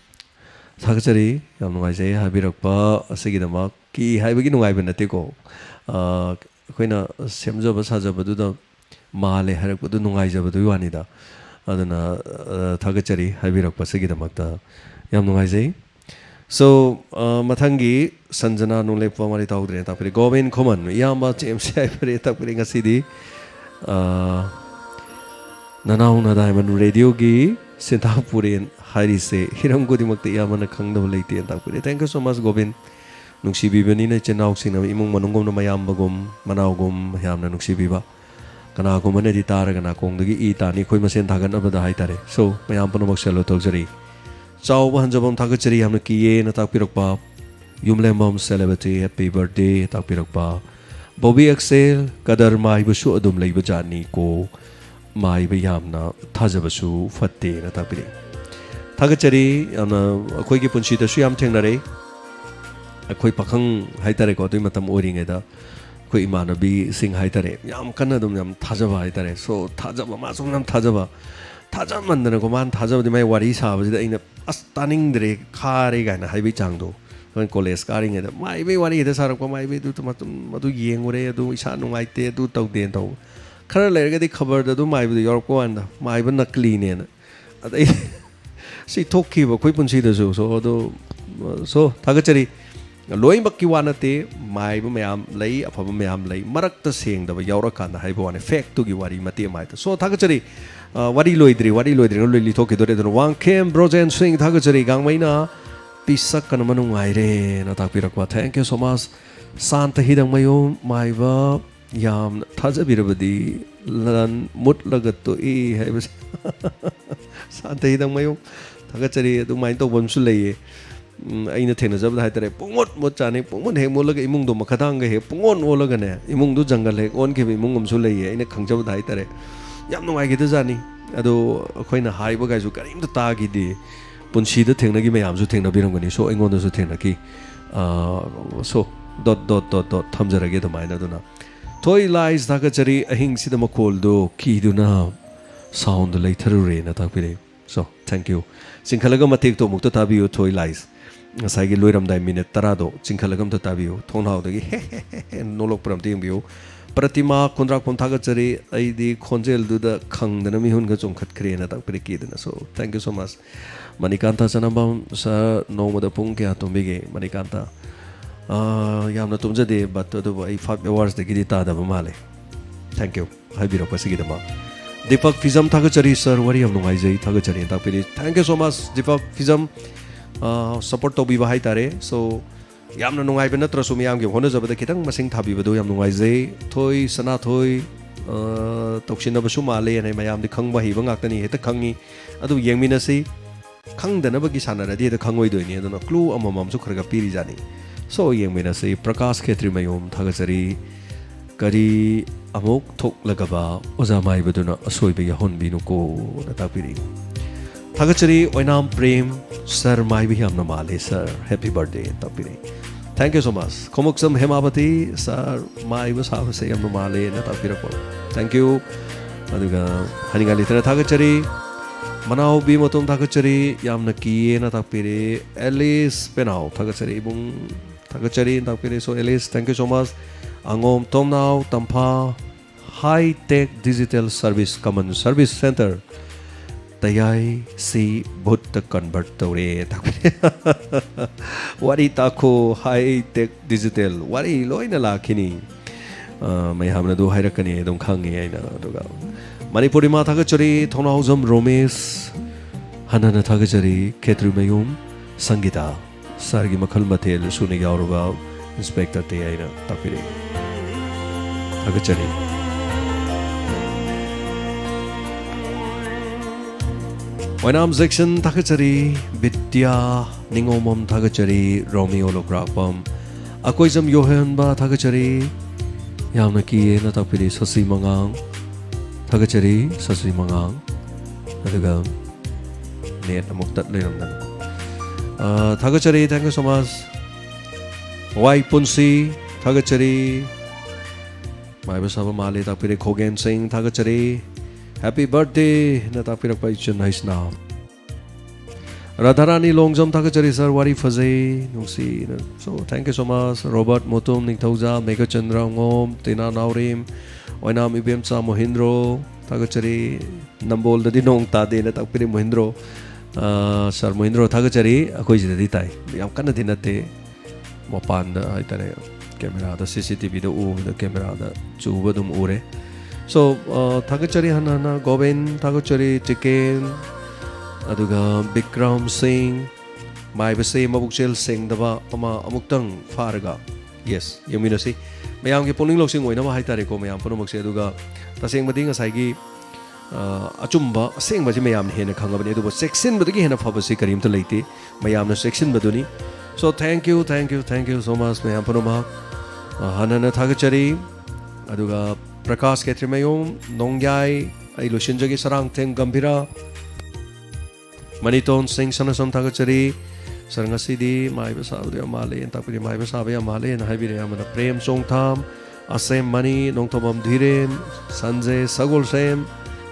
ꯊꯥꯒꯠꯆꯔꯤ ꯌꯥꯝ ꯅꯨꯡꯉꯥꯏꯖꯩ ꯍꯥꯏꯕꯤꯔꯛꯄ ꯑꯁꯤꯒꯤꯗꯃꯛ ꯀꯤ ꯍꯥꯏꯕꯒꯤ ꯅꯨꯡꯉꯥꯏꯕ ꯅꯠꯇꯦꯀꯣ ꯑꯩꯈꯣꯏꯅ ꯁꯦꯝꯖꯕ ꯁꯥꯖꯕꯗꯨꯗ ꯃꯥꯜꯂꯦ ꯍꯥꯏꯔꯛꯄꯗꯨ ꯅꯨꯡꯉꯥꯏꯖꯕꯗꯨꯒꯤ ꯋꯥꯅꯤꯗ ꯑꯗꯨꯅ ꯊꯥꯒꯠꯆꯔꯤ ꯍꯥꯏꯕꯤꯔꯛꯄ ꯑꯁꯤꯒꯤꯗꯃꯛꯇ ꯌꯥꯝ ꯅꯨꯡꯉꯥꯏꯖꯩ ꯁꯣ ꯃꯊꯪꯒꯤ ꯁꯟꯖꯅꯥ ꯅꯨꯡꯂꯦꯞꯄ ꯃꯔꯤ ꯇꯧꯗ꯭ꯔꯦꯅ ꯇꯥꯛꯄꯤꯔꯦ ꯒꯣꯕꯤꯟ ꯈꯨꯃꯟ ꯏꯌꯥꯝꯕ ꯆꯦꯝꯁꯦ ꯍꯥꯏꯕꯤꯔꯦ ꯇꯥꯛꯄꯤꯔꯦ ꯉꯁꯤꯗꯤ ꯅꯅꯥꯎꯅ ꯗꯥꯏꯃꯟ ꯔꯦꯗꯤꯑꯣꯒꯤ ꯁꯤꯟꯊꯥꯄꯨꯔꯦꯟ ꯍꯥꯏꯔꯤꯁꯦ ꯍꯤꯔꯝ ꯈꯨꯗꯤꯡꯃꯛꯇ ꯏꯌꯥꯝꯕꯅ ꯈꯪꯗꯕ ꯂꯩꯇꯦꯅ ꯇꯥꯛꯄꯤꯔꯦ ꯊꯦꯡꯛ ꯌꯨ ꯁꯣ ꯃꯆ ꯒꯣꯕꯤꯟ ꯅꯨꯡꯁꯤꯕꯤꯕꯅꯤꯅ ꯏꯆꯤꯟ ꯏꯅꯥꯎꯁꯤꯡꯅ ꯏꯃꯨꯡ ꯃꯅꯨꯡꯒꯨꯝꯅ ꯃꯌꯥꯝꯕꯒꯨꯝ ꯃꯅꯥꯎꯒꯨꯝ ꯌꯥꯝꯅ ꯅꯨꯡꯁꯤꯕꯤꯕ ꯀꯅꯥꯒꯨꯝꯕꯅꯗꯤ ꯇꯥꯔꯒ ꯅꯥꯀꯣꯡꯗꯒꯤ ꯏ ꯇꯥꯅꯤ ꯑꯩꯈꯣꯏ ꯃꯁꯦꯟ ꯊꯥꯒꯠꯅꯕꯗ ꯍꯥꯏꯇꯥꯔꯦ ꯁꯣ ꯃꯌꯥꯝ ꯄꯨꯝꯅꯃꯛ ꯁꯦꯂꯨꯠ ꯇꯧꯖꯔꯤ ꯆꯥꯎꯕ ꯍꯟꯖꯕꯝ ꯊꯥꯒꯠꯆꯔꯤ ꯌꯥꯝꯅ ꯀꯤꯌꯦꯅ ꯇꯥꯛꯄꯤꯔꯛꯄ ꯌꯨꯝꯂꯦꯝꯕꯝ ꯁꯦꯂꯦꯕ꯭ꯔꯤꯇꯤ ꯍꯦꯄꯤ ꯕꯔꯊꯗꯦ ꯇꯥꯛꯄꯤꯔꯛꯄ ꯕꯣꯕꯤ ꯑꯦꯛꯁꯦꯜ ꯀꯗꯔ ꯃꯥꯏꯕꯁꯨ ꯑꯗꯨꯝ ꯂꯩꯕ ꯖꯥꯠꯅꯤ ꯀꯣ ꯃꯥꯏꯕ ꯌꯥꯝꯅ ꯊꯥꯖꯕꯁꯨ ꯐꯠꯇꯦꯅ ꯇꯥꯛꯄꯤꯔꯛꯏ ꯊꯥꯒꯠꯆꯔꯤ ꯌꯥꯝꯅ ꯑꯩꯈꯣꯏꯒꯤ ꯄꯨꯟꯁꯤꯗꯁꯨ ꯌꯥꯝ ꯊꯦꯡꯅꯔꯦ ꯑꯩꯈꯣꯏ ꯄꯥꯈꯪ ꯍꯥꯏꯇꯥꯔꯦꯀꯣ ꯑꯗꯨꯒꯤ ꯃꯇꯝ ꯑꯣꯏꯔꯤꯉꯩꯗ ꯑꯩꯈꯣꯏ ꯏꯃꯥꯟꯅꯕꯤꯁꯤꯡ ꯍꯥꯏꯇꯥꯔꯦ ꯌꯥꯝ ꯀꯟꯅ ꯑꯗꯨꯝ ꯌꯥꯝ ꯊꯥꯖꯕ ꯍꯥꯏꯇꯥꯔꯦ ꯁꯣ ꯊꯥꯖꯕ ꯃꯥꯁꯨ ꯌꯥꯝ ꯊꯥꯖꯃꯟꯗꯅꯀꯣ ꯃꯥꯅ ꯊꯥꯖꯕꯗꯤ ꯃꯥꯏ ꯋꯥꯔꯤ ꯁꯥꯕꯁꯤꯗ ꯑꯩꯅ ꯑꯁ ꯇꯥꯅꯤꯡꯗ꯭ꯔꯦ ꯈꯥꯔꯦ ꯀꯥꯏꯅ ꯍꯥꯏꯕꯒꯤ ꯆꯥꯡꯗꯣ ꯑꯩꯈꯣꯏ ꯀꯣꯂꯦꯖ ꯀꯥꯔꯤꯉꯩꯗ ꯃꯥꯏꯕꯩ ꯋꯥꯔꯤ ꯍꯦꯛꯇ ꯁꯥꯔꯛꯄ ꯃꯥꯏꯕꯩꯗꯨ ꯃꯗꯨ ꯌꯦꯡꯉꯨꯔꯦ ꯑꯗꯨ ꯏꯁꯥ ꯅꯨꯡꯉꯥꯏꯇꯦ ꯑꯗꯨ ꯇꯧꯗꯦꯅ ꯇꯧꯕ खर लेरगदी खबर दु माइबदु यौरको वांदा माइब नकलीने अदै सी थोखिबो कोई पुंसीदसु सो थागचरी लोइमक्की वानते माइब मयाम लई अफब मयाम लई मरक्ता सेंगदब यौरकांदा हाइबो वाने फेक तुगी वारी मते माइता सो थागचरी वारी लोइद्री लोइली थोकिदोरे दन वांखेम ब्रोजेन सिंह थागचरी गांगमैना पिसक कन Manu ngaire na takpirakwa thank you so much sant hidang mayo maiba yam thajabirabadi lan mutlagatto e haibas sant hidang mayo thagachari adu main to bomsu leye aina thena jab da haitare pungmot mot chane pungmot he molaga imung do makadang he pungon olaga ne imung do jangal he on ke imung umsu leye aina khangjab da haitare yam nungai gi da jani ado khoina haiba ga ju karim da ta gi de पुंसीद थेंगी मैमसू थेंगनी सो अगोंदू थेंगी सो dot dot dot dot थमजरगे अदुमाइना थोई लाइस थागचरी अहिंग मखोलदो कीदुना साउंड लेथरुरेना ताकपिरे सो थैंक यू चिंखलग मतेक तो मुक्त ताबियो थोई लाइस ngसाइगे लोइरमदाइ मिनट 10 दो चिंखलगम त ताबियो थोंनाउदगी हे नोलोक प्रमते यंबियो प्रतिमा कुंद्राकपम थागचरी अइदी खोंजेल दुदा खंगदना मिहुनगा चोंखतखरेना ताकपिरे कीदना so thank you so much Manikanta Chanbam sir नोमद पुंग क्या तुम्बिगे मणिकांता यामना तुमजदे बट अदुबो आई 5 awards दगिदि तादब माले थैंक यू हाइबिरो पसिगिदमा दीपक फिजम थागचरी सर वरी हम नुंगाइजै थागचरी ताकपिरे thank you so much Deepak Phijam support तो बिबा हाइतारे सो यामना नुंगाइबे नत्रसु मियामगे होनजबदे खितंग मसिंग थाबिबदो याम नुंगाइजै थोई सना थोई तोक्सिनबसु माले ने मयामदि खंगबा हिबा ngaktani हेता खंगी अदु येंगमिनसि ꯈꯪꯗꯅꯕꯒꯤ ꯁꯥꯟꯅꯔꯗꯤ ꯍꯦꯛꯇ ꯈꯪꯉꯣꯏꯗꯣꯏꯅꯤ ꯑꯗꯨꯅ ꯀ꯭ꯂꯨ ꯑꯃꯃꯝꯁꯨ ꯈꯔ ꯄꯤꯔꯤꯖꯥꯠꯅꯤ ꯁꯣ ꯌꯦꯡꯃꯤꯟꯅꯁꯤ ꯄ꯭ꯔꯀꯥꯁ ꯈꯦꯇ꯭ꯔꯤꯃꯌꯨꯝ ꯊꯥꯒꯠꯆꯔꯤ ꯀꯔꯤ ꯑꯃꯨꯛ ꯊꯣꯛꯂꯒꯕ ꯑꯣꯖꯥ ꯃꯥꯏꯕꯗꯨꯅ ꯑꯁꯣꯏꯕ ꯌꯥꯎꯍꯟꯕꯤꯅꯨꯀꯣꯅ ꯇꯥꯛꯄꯤꯔꯤ ꯊꯥꯒꯠꯆꯔꯤ ꯑꯣꯏꯅꯥꯝ ꯄ꯭ꯔꯦꯝ ꯁꯔ ꯃꯥꯏꯕ ꯌꯥꯝꯅ ꯃꯥꯜꯂꯦ ꯁꯔ ꯍꯦꯄꯤ ꯕꯔꯊꯗꯦ ꯇꯥꯛꯄꯤꯔꯤ thank you so much Khongmoksam Hemabati sir ꯃꯥꯏꯕ ꯁꯥꯕꯁꯦ ꯌꯥꯝꯅ ꯃꯥꯜꯂꯦꯅ ꯇꯥꯛꯄꯤꯔꯛꯄ ꯊꯦꯡꯛ ꯌꯨ ꯑꯗꯨꯒ ꯍꯅꯤꯡꯉꯥꯏ ꯂꯩꯇꯅ ꯊꯥꯒꯠꯆꯔꯤ ꯃꯅꯥꯎꯕꯤ ꯃꯇꯣꯝ ꯊꯥꯒꯠꯆꯔꯤ ꯌꯥꯝꯅ ꯀꯤꯌꯦꯅ ꯇꯥꯛꯄꯤꯔꯤ ꯑꯦꯂꯤꯁ ꯄꯦꯅꯥꯎ ꯊꯥꯒꯠꯆꯔꯤ ꯏꯕꯨꯡ ꯊꯥꯒꯠꯆꯔꯤ ꯇꯥꯛꯄꯤꯔꯤ so Alice thank you so much ꯑꯉꯣꯝ ꯇꯣꯝꯅꯥꯎ ꯇꯝꯐꯥ hi tech digital service common service center ꯇꯌꯥꯏ ꯁꯤ ꯚꯨꯠꯇ ꯀꯟꯚꯔꯠ ꯇꯧꯔꯦ ꯇꯥꯛꯄꯤꯔꯤ ꯋꯥꯔꯤ ꯇꯥꯈꯣ ꯍꯥꯏ ꯇꯦꯛ ꯗꯤꯖꯤꯇꯦꯜ ꯋꯥꯔꯤ ꯂꯣꯏꯅ ꯂꯥꯛꯈꯤꯅꯤ ꯃꯌꯥꯝꯅ ꯑꯗꯨ ꯍꯥꯏꯔꯛꯀꯅꯤ ꯑꯗꯨꯝ ꯈꯪꯉꯦ ꯑꯩꯅ ꯑꯗꯨꯒ ꯃꯅꯤꯄꯨꯔꯤ ꯃꯥ ꯊꯥꯒꯠꯆꯔꯤ ꯊꯣꯡꯅꯥꯎꯖꯝ ꯔꯣꯃꯦꯁ ꯍꯟꯅ ꯊꯥꯒꯠꯆꯔꯤ ꯈꯦꯇ꯭ꯔꯤꯃꯌꯨꯝ ꯁꯪꯒꯤꯇꯥ ꯁꯔꯒꯤ ꯃꯈꯜ ꯃꯊꯦꯜ ꯁꯨꯅ ꯌꯥꯎꯔꯕ इंस्पेक्टर ते आईना तापिरे थगचरी वैनाम सेक्शन थगचरी विद्या निंगोमम थगचरी रोमियो लोग्रापम अकोइजम योहनबा थगचरी यामना किए न तापिरे ससी मंगांग थगचरी ससी मंगांग अदुगा नेट अमुक तात लेरमदन थगचरी थैंक यू सो मच वाई पुंसी थगचरी माइबा साबा माले तापिरे खोगेन सिंह थगचरी हैप्पी बर्थडे न तापिरे पाइचन हाइसना राधारानी लोंगजम थगचरी सर वारी फजे नुसी so thank you so much Robert मोतुम निथौजा Meghachandra ngom tina naurim oinam ibemcha mohindro थगचरी नंबोल ददी नोंग तादे न तापिरे mohindro सर mohindro थगचरी अखोइ जिदि ताई याम कन्न दिनते मपान हाइतारे कैमरा द सीसीटीवी द उ द कैमरा द चुब दुम उरे सो थगचरी हना गोविन थगचरी चिकेन अदुगा विक्रम सिंह माइबसे मबुकचेल सिंह दबा अमा अमुक्तंग फारगा यस यमिनसी मयाम के पुनिंग लोक्सिंग ओइना हाइतारे को मयाम पुनमक्से अदुगा तसेंग मदिंग साइगी अचुम्बा सेंग बजे मयाम हेन खंगबने अदुबो सेक्शन बदगी हेन फबसे करीम तो लेते मयाम न सेक्शन बदुनी So thank you so much ma'am पुनमा हनन थगचरी अदुगा प्रकाश केत्रिमयुम नोंग्याई आई लोशिंजगी सरंग थेंग गंभीरा मनीतोन सिंह सनसम थगचरी सरंगसीदी माइबा साबदे माले तापिरि माइबा साबे माले न हाइबिरे अमना प्रेम सोंगथाम असेम मनी नोंगथोमम धीरेन संजय सगुल सेम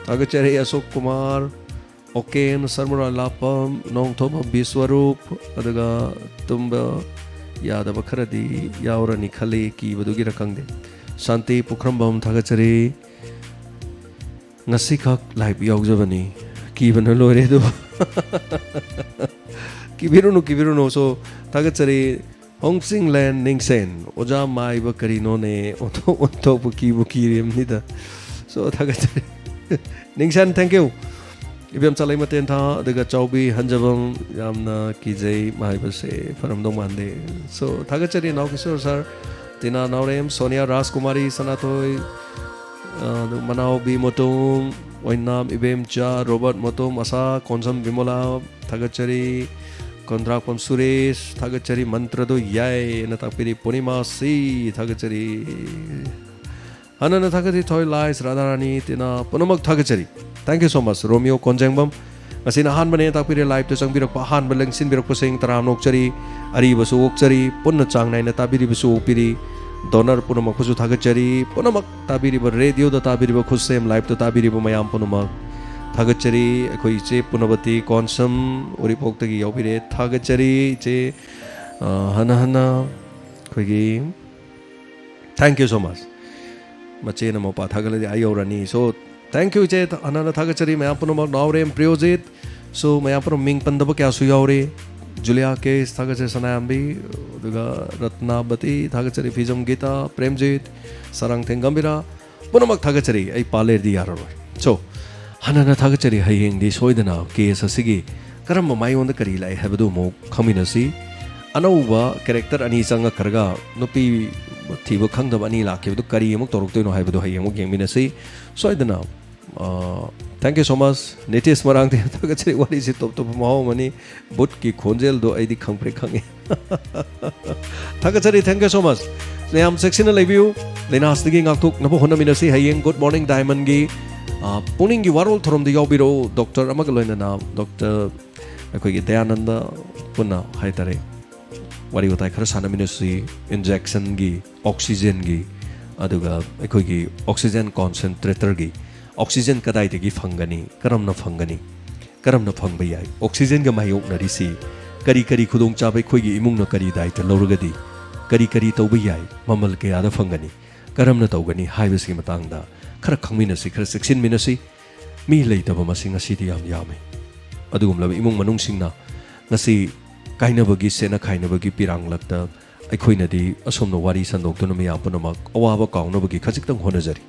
थगचरी अशोक कुमार ओकेन सरमुरा लापम नोंगथोम विश्वरूप अदगा तुम्बा यादव खरदी यावरनी खले की बदुगी रखंगदे शांति पुखरमबम थगचरी ngasi khak live yaujabani kibana lore do kibiruno so thagachari hongsing land ningsen oja mai ba karino ne onto bu kirim ni da so thagachari ningsen thank you ibem chalai maten tha daga chaubi hanjabam yamna kijai mai ba se faram dong mande so thagachari now kishore sir tina naurem sonia rajkumari sanatoi Manau B Motum, Wainam Ibem Cha, Robert Motum, Asa, Konsam Bimola, Thagachari, Kondrapam Suresh, Thagachari Mantrado Yai, Natapiri Punima C, Thagachari Hanana Thagati Toy Lies, Radharani, Tina, Punamak Thagachari. Thank you so much, Romeo Konjangbam. Masina Han Bane Tapiri Live to Sangbirok Han Balang Sinbirok Sing Taram Nokchari, Aribasu Okchari, Punachang Nine Tabiri Basu Piri. Donor पुनमक खुसु थागचरी पुनमक ताबिरिब radio द ताबिरिब खुसेम live द ताबिरिब मयाम पुनमक थागचरी अखोइ चे पुनवती कॉन्सम उरिपोक्तगी याउबिरे थागचरी चे हना हना खोगी थैंक यू सो मच मचे नमो पा थागले आयोरानी सो थैंक यू चे हना थागचरी मयाम पुनमक नावरेम प्रियोजित सो मयाम पुनम मिंग पंदब क्या सु याउरे जुलिया के थगचरी सनायम्बी दुगा रत्नावती थगचरी फिजम गीता प्रेमजीत सरंग थेंग गंभीरा पुनमक थगचरी आई पाले दी यारो सो हनना थगचरी हयेंग दी सोइदना केस असिगी करम माइओन करी लाई हैबदु मो खमिनसी अनौबा कैरेक्टर अनि संग करगा नुपी थिबो खंगदब अनि लाखेबदु करी अमुक तोरक्तोइनो हैबदु हयेंग मो गेंगमिनसी सोइदना Thank you so much. Nitis marang te thakachari wari si top maho mani but ki khonjel do aidi khangpre khange. Thakachari thank you so much. Ne am section na review lena astigi ngaktuk nabo hona minasi hayeng good morning diamond gi puning gi warol thorom de yobiro doctor amagaloina na doctor akoi gi dayananda punna haitare wari utai khara sana minasi injection gi oxygen gi aduga akoi gi oxygen concentrator gi oxygen kadai de gi phangani karamna phangani karamna phangba yai oxygen ga mayok na risi kari kari khudong chabai khoi gi imung na kari dai ta lorugadi kari kari tauba yai mamal ke ada phangani karamna taugani haibasi matangda khara khangminasi khara section minasi mi leitaba masing asidi yam yame adugum laba imung manung singna ngasi kainabagi sena kainabagi pirang lakta aikhoinadi asomna wari sandoktuna me yapunamak awaba kaunabagi khajiktam honajari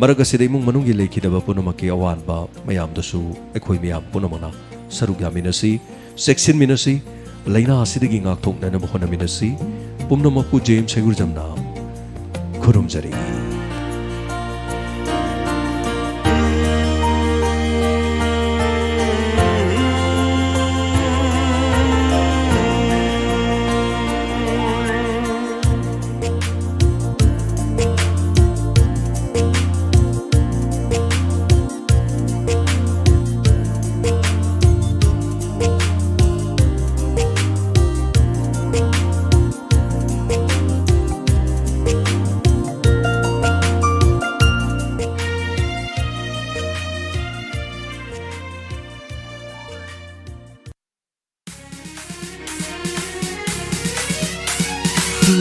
maraga sida imung manung gi lekhidaba punamaki awanba mayamdasu aikhoi miyam punamana sarugya minasi section minasi laina asidagi ngakthokna na hona minasi pumnamaku james segurjamna khurumjari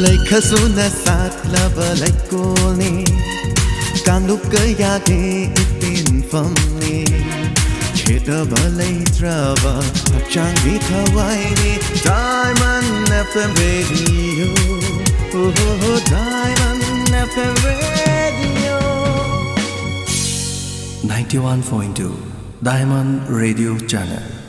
Laikhasuna satlaba laikoni Kanukayage itin famni Chitaba laitraba Hapchangi kawaini Diamond FM Radio Oh, Diamond FM Radio 91.2 Diamond Radio Channel